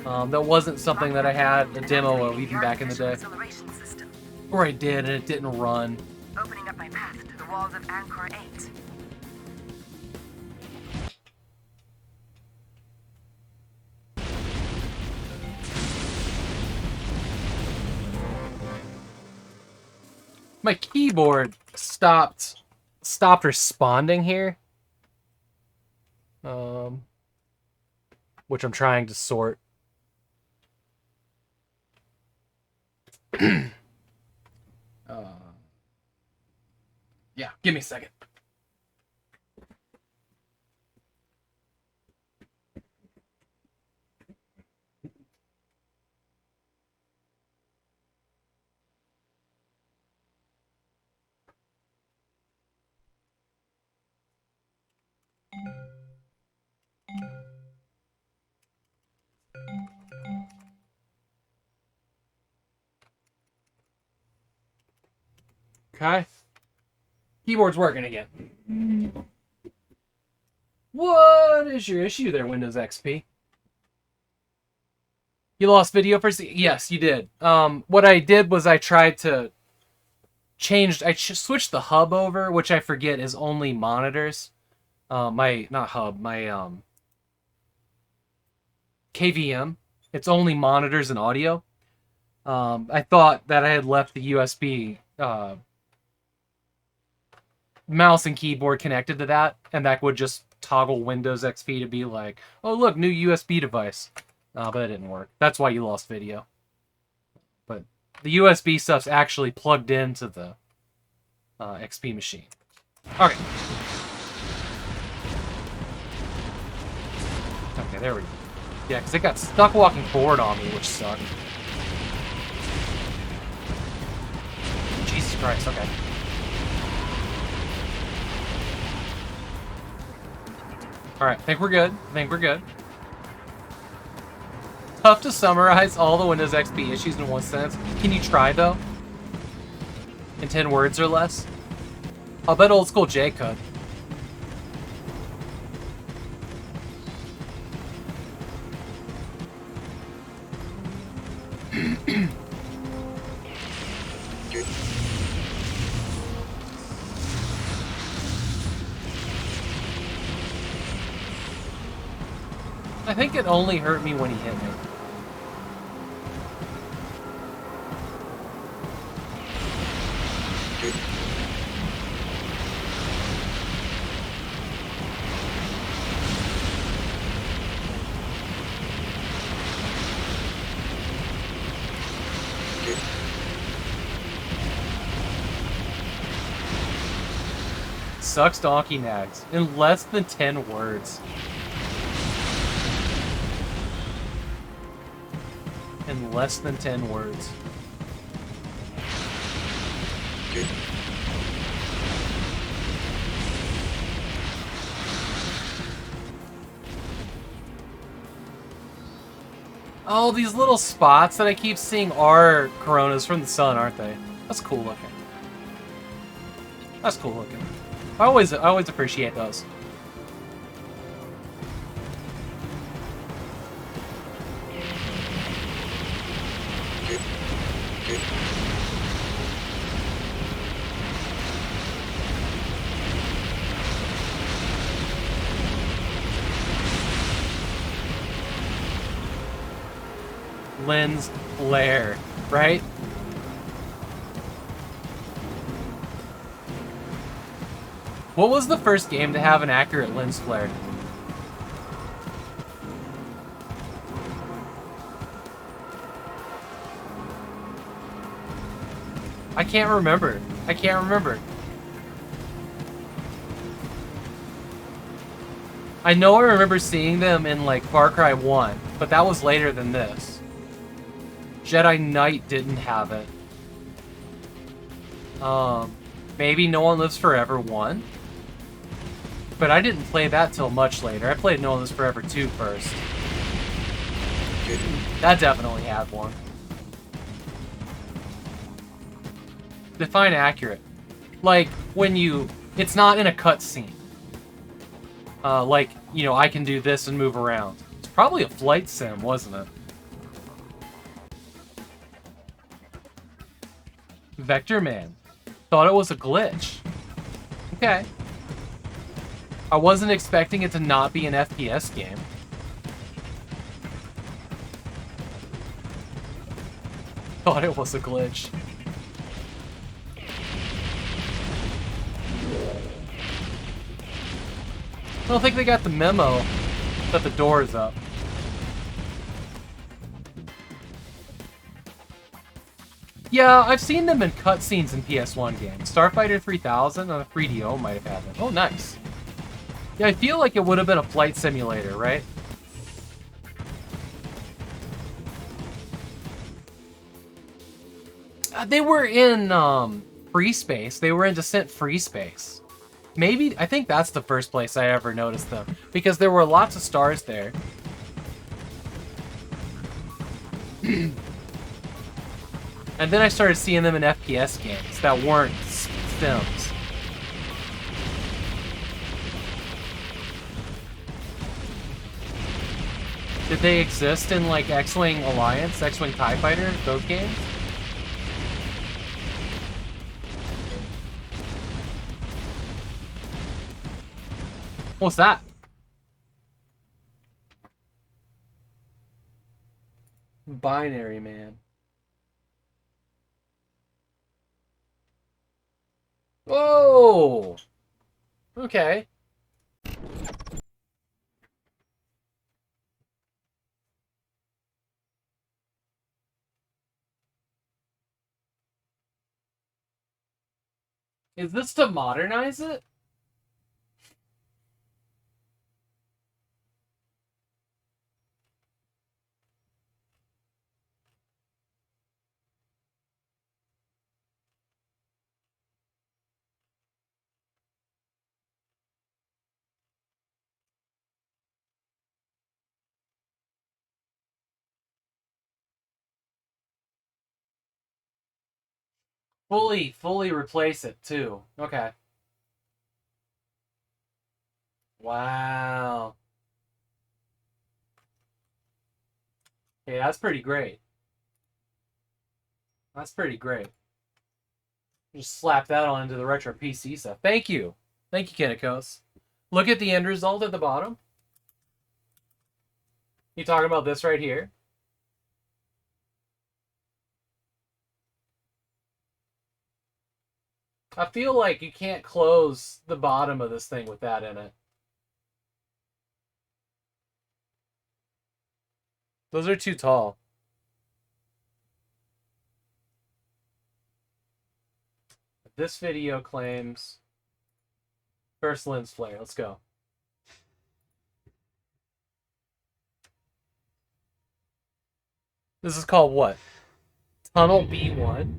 That wasn't something that I had a demo of even back in the day. Or I did, and it didn't run. Opening up my path to the walls of Angkor 8. My keyboard stopped responding here. Which I'm trying to sort. Yeah, give me a second. Okay. Keyboard's working again. What is your issue there, Windows XP? You lost video for... Yes, you did. What I did was I tried to change... I switched the hub over, which I forget is only monitors. Not hub, my KVM. It's only monitors and audio. I thought that I had left the USB mouse and keyboard connected to that, and that would just toggle Windows XP to be like, oh look, new USB device. But it didn't work. That's why you lost video. But the USB stuff's actually plugged into the XP machine. Okay. Okay, there we go. Yeah, because it got stuck walking forward on me, which sucked. Jesus Christ, okay. Alright, I think we're good. I think we're good. Tough to summarize all the Windows XP issues in one sentence. Can you try, though? In 10 words or less? I'll bet old school Jay could. I think it only hurt me when he hit me. Sucks donkey nags in less than 10 words. In less than 10 words. Oh, these little spots that I keep seeing are coronas from the sun, aren't they? That's cool looking. That's cool looking. I always appreciate those. Lens flare, right? What was the first game to have an accurate lens flare? I can't remember. I can't remember. I know I remember seeing them in like Far Cry 1, but that was later than this. Jedi Knight didn't have it. Maybe No One Lives Forever 1. But I didn't play that till much later. I played No One Lives Forever 2 first. That definitely had one. Define accurate. Like, when you... It's not in a cutscene. Like, you know, I can do this and move around. It's probably a flight sim, wasn't it? Vector Man. Thought it was a glitch. Okay. I wasn't expecting it to not be an FPS game. Thought it was a glitch. I don't think they got the memo that the door is up. Yeah, I've seen them in cutscenes in PS1 games. Starfighter 3000 on a 3DO might have had them. Oh, nice. Yeah, I feel like it would have been a flight simulator, right? They were in free space. They were in Descent free space. Maybe, I think that's the first place I ever noticed them. Because there were lots of stars there. And then I started seeing them in FPS games that weren't sims. Did they exist in, like, X-Wing Alliance, X-Wing TIE Fighter, those games? What's that? Binary Man. Whoa! Okay. Is this to modernize it? Fully replace it too. Okay. Wow. Okay, that's pretty great. That's pretty great. Just slap that on into the retro PC stuff. Thank you. Thank you, Kinikos. Look at the end result at the bottom. You talking about this right here? I feel like you can't close the bottom of this thing with that in it. Those are too tall. This video claims first lens flare. Let's go. This is called what? Tunnel B1.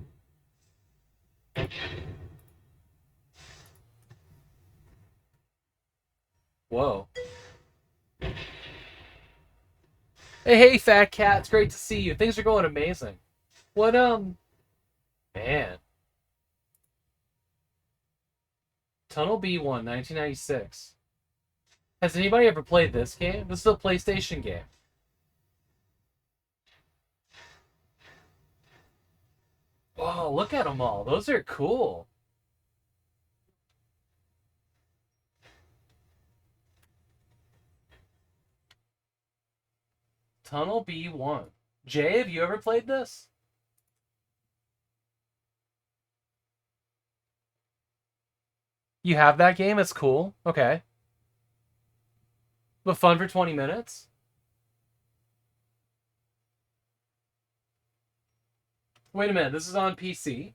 Whoa. Hey, Fat Cat. It's great to see you. Things are going amazing. What, man. Tunnel B1, 1996. Has anybody ever played this game? This is a PlayStation game. Whoa, look at them all. Those are cool. Tunnel B1. Jay, have you ever played this? You have that game? It's cool. Okay. But fun for 20 minutes? Wait a minute. This is on PC.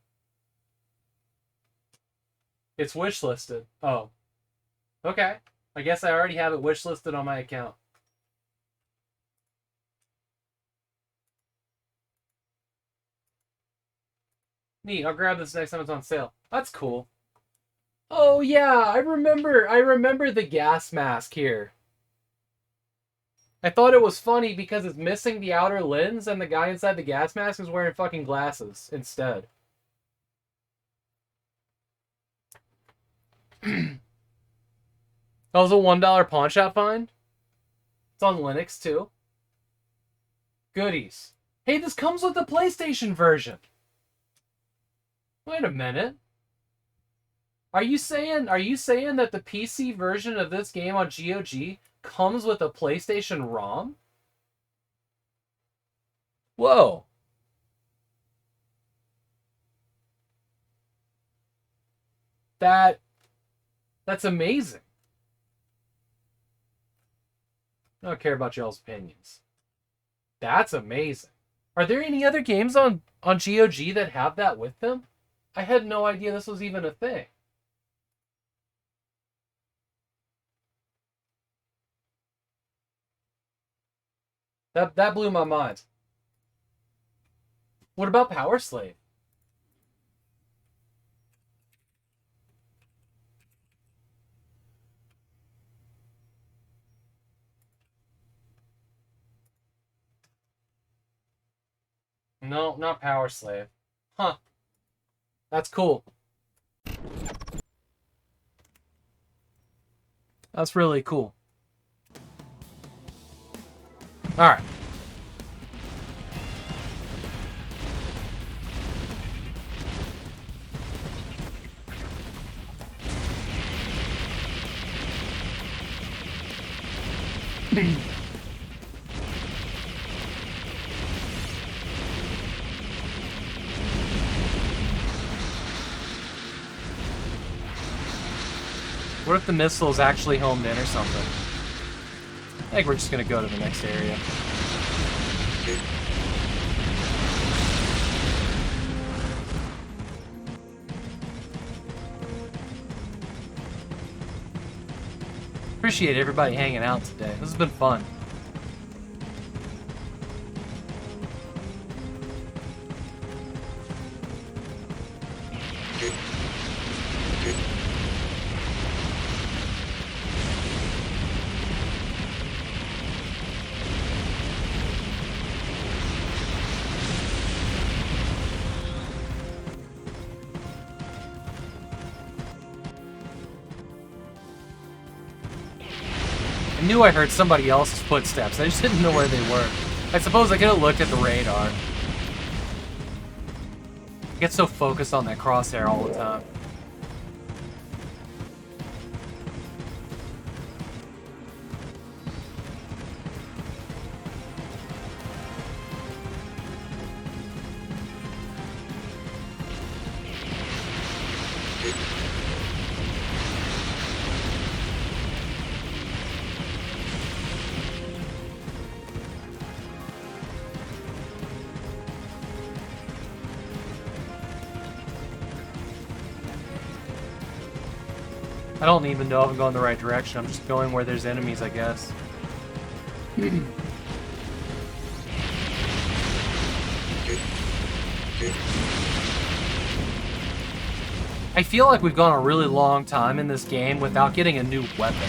It's wishlisted. Oh. Okay. I guess I already have it wishlisted on my account. Neat. I'll grab this next time it's on sale. That's cool. Oh yeah, I remember the gas mask here. I thought it was funny because it's missing the outer lens and the guy inside the gas mask is wearing fucking glasses instead. That was a $1 pawn shop find. It's on Linux too. Goodies. Hey, this comes with the PlayStation version. Wait a minute. Are you saying that the PC version of this game on GOG comes with a PlayStation ROM? Whoa. That's amazing. I don't care about y'all's opinions. That's amazing. Are there any other games on GOG that have that with them? I had no idea this was even a thing. That blew my mind. What about Power Slave? No, not Power Slave. Huh. That's cool. That's really cool. All right. What if the missile's actually homed in or something? I think we're just gonna go to the next area. appreciate everybody hanging out today. This has been fun. I knew I heard somebody else's footsteps. I just didn't know where they were. I suppose I could have looked at the radar. I get so focused on that crosshair all the time. I don't even know if I'm going the right direction. I'm just going where there's enemies, I guess. I feel like we've gone a really long time in this game without getting a new weapon.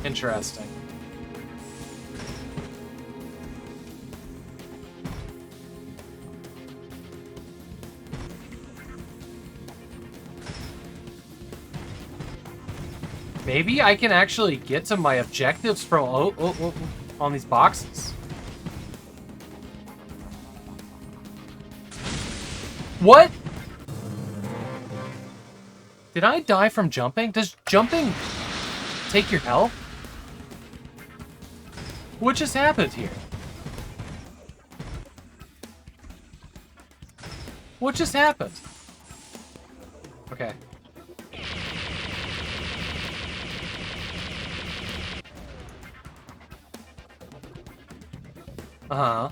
Interesting. Maybe I can actually get to my objectives from on these boxes. What? Did I die from jumping? Does jumping take your health? What just happened here? What just happened? Okay. Uh-huh.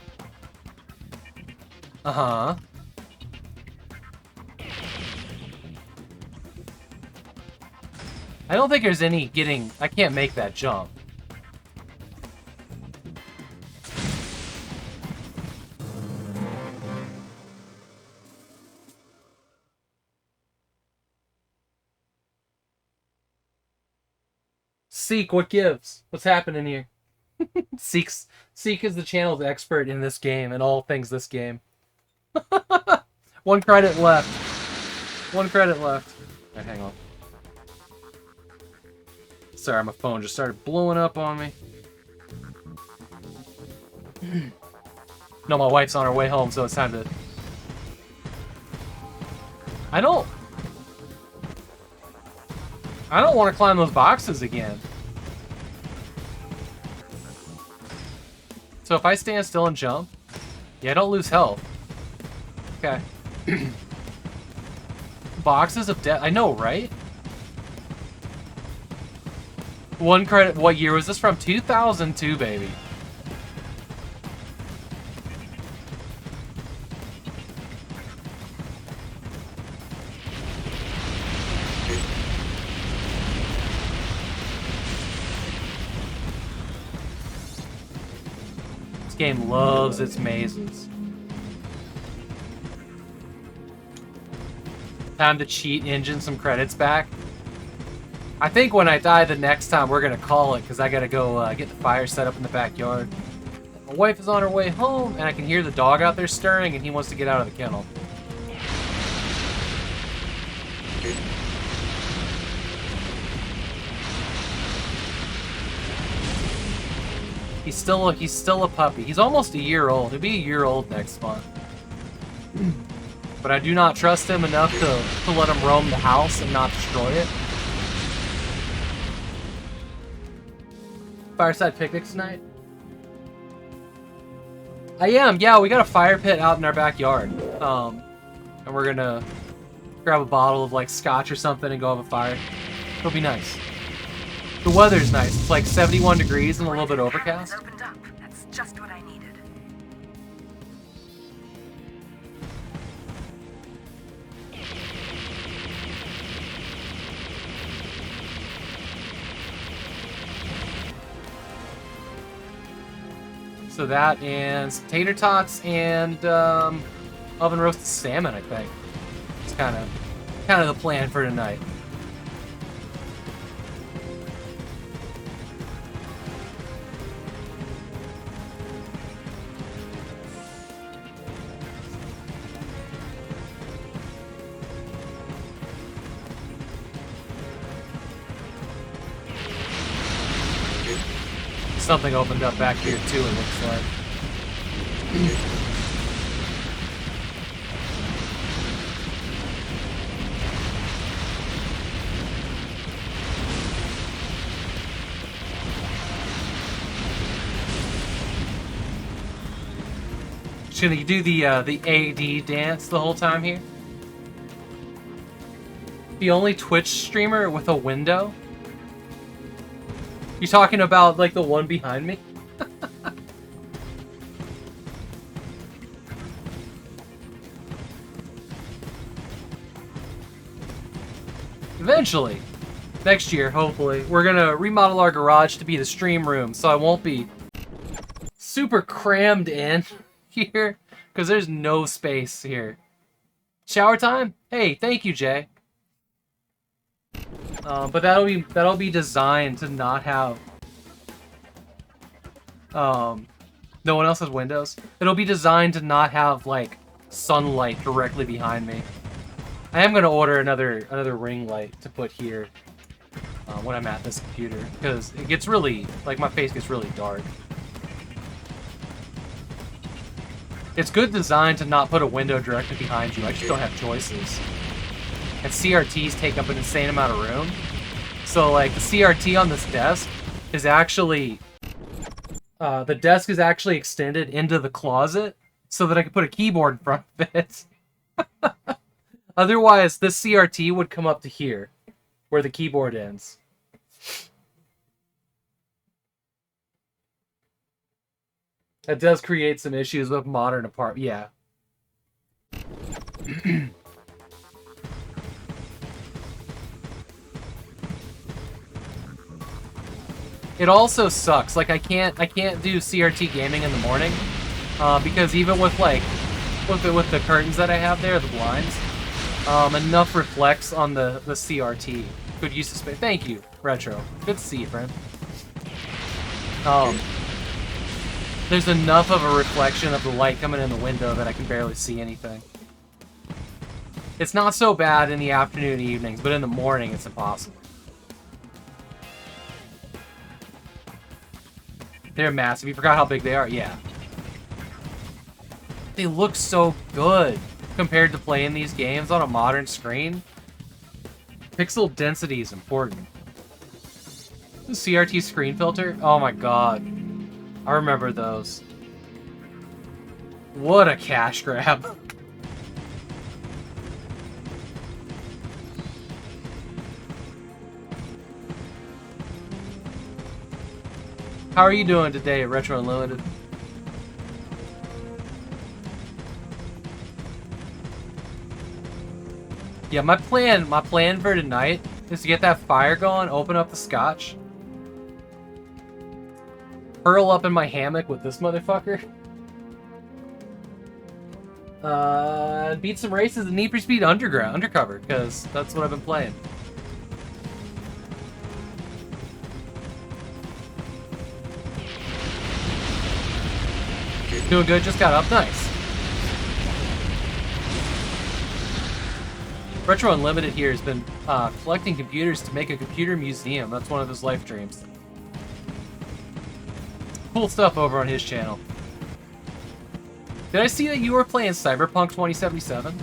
Uh-huh. I don't think there's any getting... I can't make that jump. Seek, what gives? What's happening here? Seek is the channel's expert in this game and all things this game. One credit left. One credit left. Alright, hang on. Sorry, my phone just started blowing up on me. No, my wife's on her way home, so it's time to... I don't want to climb those boxes again. So if I stand still and jump, yeah, I don't lose health. Okay. Boxes of death. I know, right? One credit. What year was this from? 2002, baby. This game loves its mazes. Time to cheat engine some credits back. I think when I die the next time, we're gonna call it, because I gotta go get the fire set up in the backyard. My wife is on her way home, and I can hear the dog out there stirring, and he wants to get out of the kennel. He's still a puppy. He's almost a year old. He'll be a year old next month. But I do not trust him enough to let him roam the house and not destroy it. Fireside picnic tonight? I am, yeah, we got a fire pit out in our backyard. And we're gonna grab a bottle of like scotch or something and go have a fire. It'll be nice. The weather's nice. It's like 71 degrees and a little bit overcast. Opened up. That's just what I needed. So that and some tater tots and oven roasted salmon, I think. It's kind of the plan for tonight. Something opened up back here too, it looks like. Just gonna do the AD dance the whole time here. The only Twitch streamer with a window. You talking about, like, the one behind me? Eventually. Next year, hopefully. We're gonna remodel our garage to be the stream room, so I won't be super crammed in here, because there's no space here. Shower time? Hey, thank you, Jay. But that'll be designed to not have no one else has windows. It'll be designed to not have like sunlight directly behind me. I am gonna order another ring light to put here when I'm at this computer, because it gets really, like, my face gets really dark. It's good design to not put a window directly behind you. I just don't have choices. And CRTs take up an insane amount of room. So, like, the CRT on this desk is actually... the desk is actually extended into the closet so that I can put a keyboard in front of it. Otherwise, this CRT would come up to here, where the keyboard ends. That does create some issues with modern apartment. Yeah. It also sucks. Like, I can't do CRT gaming in the morning because even with like with the curtains that I have there, the blinds, enough reflects on the CRT. Good use of space. Thank you, Retro. Good to see you, friend. There's enough of a reflection of the light coming in the window that I can barely see anything. It's not so bad in the afternoon and evenings, but in the morning it's impossible. They're massive. You forgot how big they are? Yeah. They look so good compared to playing these games on a modern screen. Pixel density is important. The CRT screen filter? Oh my god. I remember those. What a cash grab. How are you doing today at Retro Unlimited? Yeah, my plan for tonight is to get that fire going, open up the scotch, curl up in my hammock with this motherfucker, beat some races in Need for Speed Undercover, because that's what I've been playing. Doing good, just got up. Nice. Retro Unlimited here has been collecting computers to make a computer museum. That's one of his life dreams. Cool stuff over on his channel. Did I see that you were playing Cyberpunk 2077?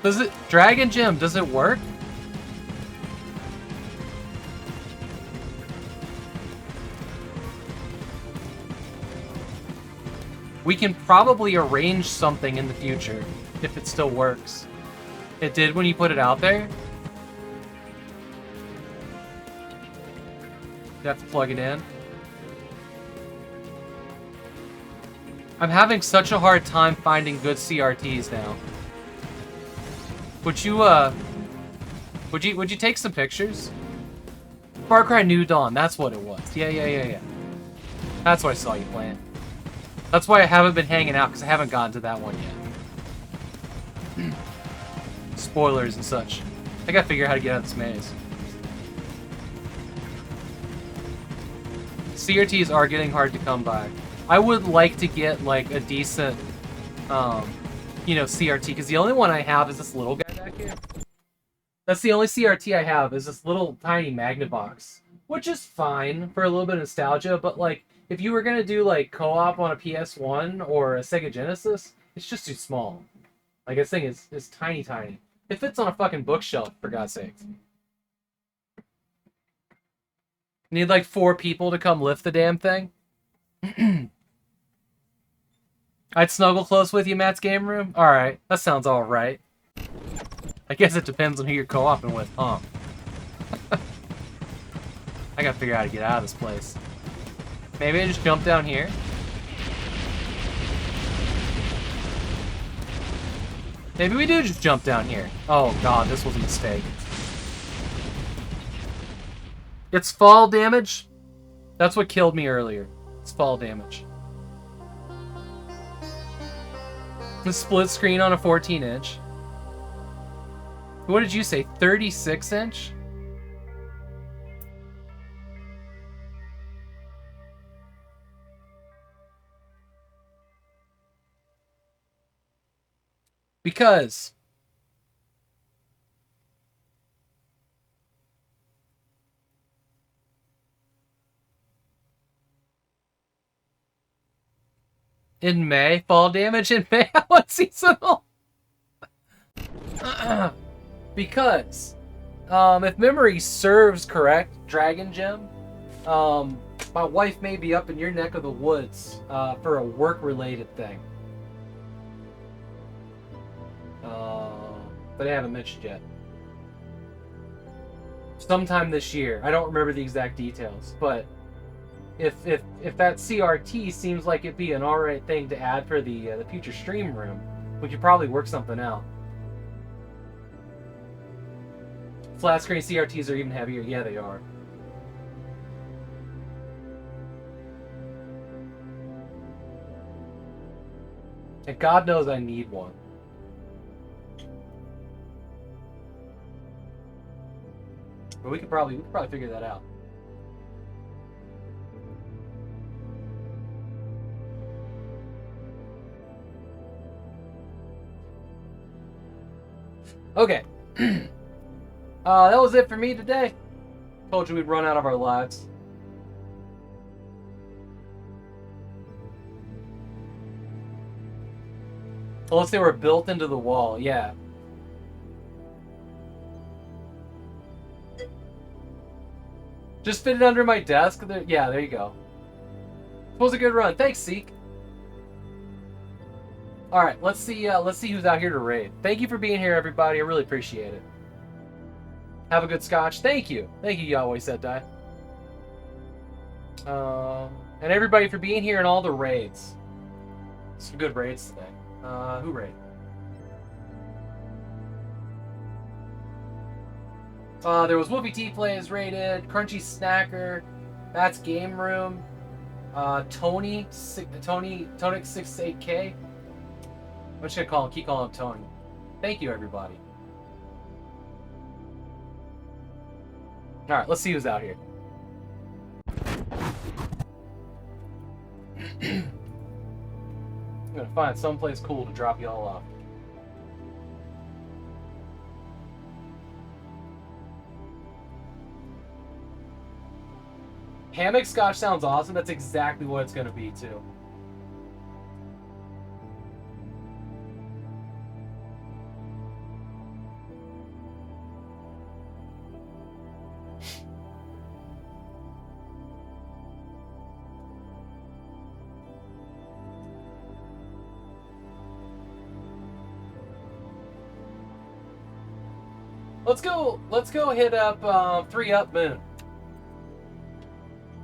Does it... Dragon Gym, does it work? We can probably arrange something in the future, if it still works. It did when you put it out there? You have to plug it in. I'm having such a hard time finding good CRTs now. Would you take some pictures? Far Cry New Dawn, that's what it was. Yeah. That's what I saw you playing. That's why I haven't been hanging out, because I haven't gotten to that one yet. Spoilers and such. I gotta figure out how to get out of this maze. CRTs are getting hard to come by. I would like to get, like, a decent, you know, CRT, because the only one I have is this little guy back here. That's the only CRT I have, is this little tiny Magnavox. Which is fine for a little bit of nostalgia, but, like, if you were gonna do, like, co-op on a PS1 or a Sega Genesis, it's just too small. Like, this thing is tiny, tiny. It fits on a fucking bookshelf, for God's sake. Need, like, 4 people to come lift the damn thing? I'd snuggle close with you, Matt's game room? Alright, that sounds alright. I guess it depends on who you're co-oping with, huh? I gotta figure out how to get out of this place. Maybe I just jump down here? Maybe we do just jump down here. Oh god, this was a mistake. It's fall damage? That's what killed me earlier. It's fall damage. The split screen on a 14-inch. What did you say? 36-inch? Because in May, fall damage in May. What seasonal? Because if memory serves correct, Dragon Gem, my wife may be up in your neck of the woods for a work-related thing. But I haven't mentioned yet. Sometime this year. I don't remember the exact details, but if that CRT seems like it'd be an alright thing to add for the future stream room, we could probably work something out. Flat screen CRTs are even heavier. Yeah, they are. And God knows I need one. But we could probably figure that out. Okay. That was it for me today. Told you we'd run out of our lives. Unless they were built into the wall, yeah. Just fit it under my desk. Yeah, there you go. It was a good run. Thanks, Seek. All right, let's see who's out here to raid. Thank you for being here, everybody. I really appreciate it. Have a good scotch. Thank you, Yahweh Sedai. And everybody for being here in all the raids. Some good raids today. Who raid? There was Whoopi T Plays rated, Crunchy Snacker, Matt's Game Room, Tony, Tonic68K. I'm just gonna keep calling him Tony. Thank you, everybody. Alright, let's see who's out here. I'm gonna find someplace cool to drop y'all off. Hammock scotch sounds awesome. That's exactly what it's gonna be, too. Let's go hit up 3 Up Moon.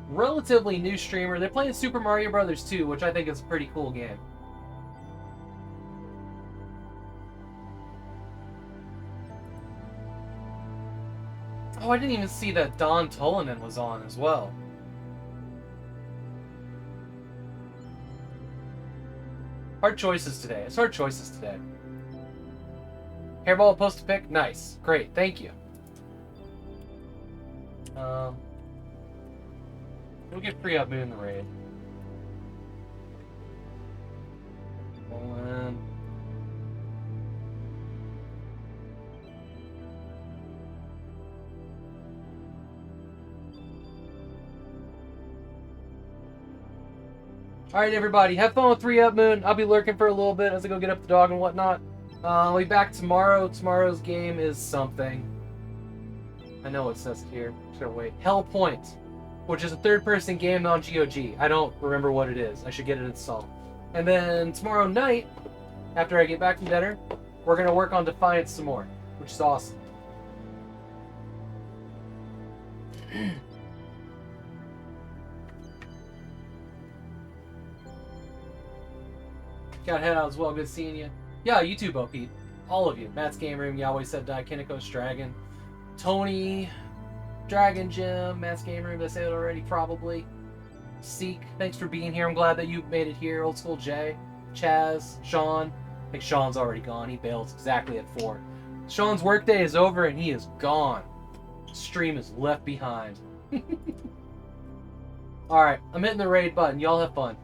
Relatively new streamer. They're playing Super Mario Brothers 2, which I think is a pretty cool game. Oh, I didn't even see that Don Tolinen was on as well. Hard choices today. It's hard choices today. Hairball post a pick? Nice. Great. Thank you. We'll get free up Moon in the raid. And alright, everybody. Have fun with 3 Up Moon. I'll be lurking for a little bit as I go get up the dog and whatnot. I'll be back tomorrow. Tomorrow's game is something. I know it says it here. Just gotta wait. Hell Point, which is a third-person game on GOG. I don't remember what it is. I should get it installed. And then tomorrow night, after I get back from dinner, we're gonna work on Defiance some more, which is awesome. Got head out as well. Good seeing you. Yeah, you too, Bo Pete. All of you. Matt's Game Room, Yahweh Said Die, Kiniko's Dragon, Tony, Dragon Jim, Matt's Game Room, did I say it already? Probably. Seek, thanks for being here. I'm glad that you made it here. Old School Jay, Chaz, Sean. I think Sean's already gone. He bails exactly at 4. Sean's workday is over and he is gone. Stream is left behind. Alright, I'm hitting the raid button. Y'all have fun.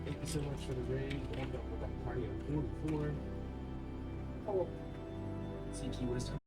Thank you so much for the raid. We'll end up with that party of 44. Oh. Seek Wisdom.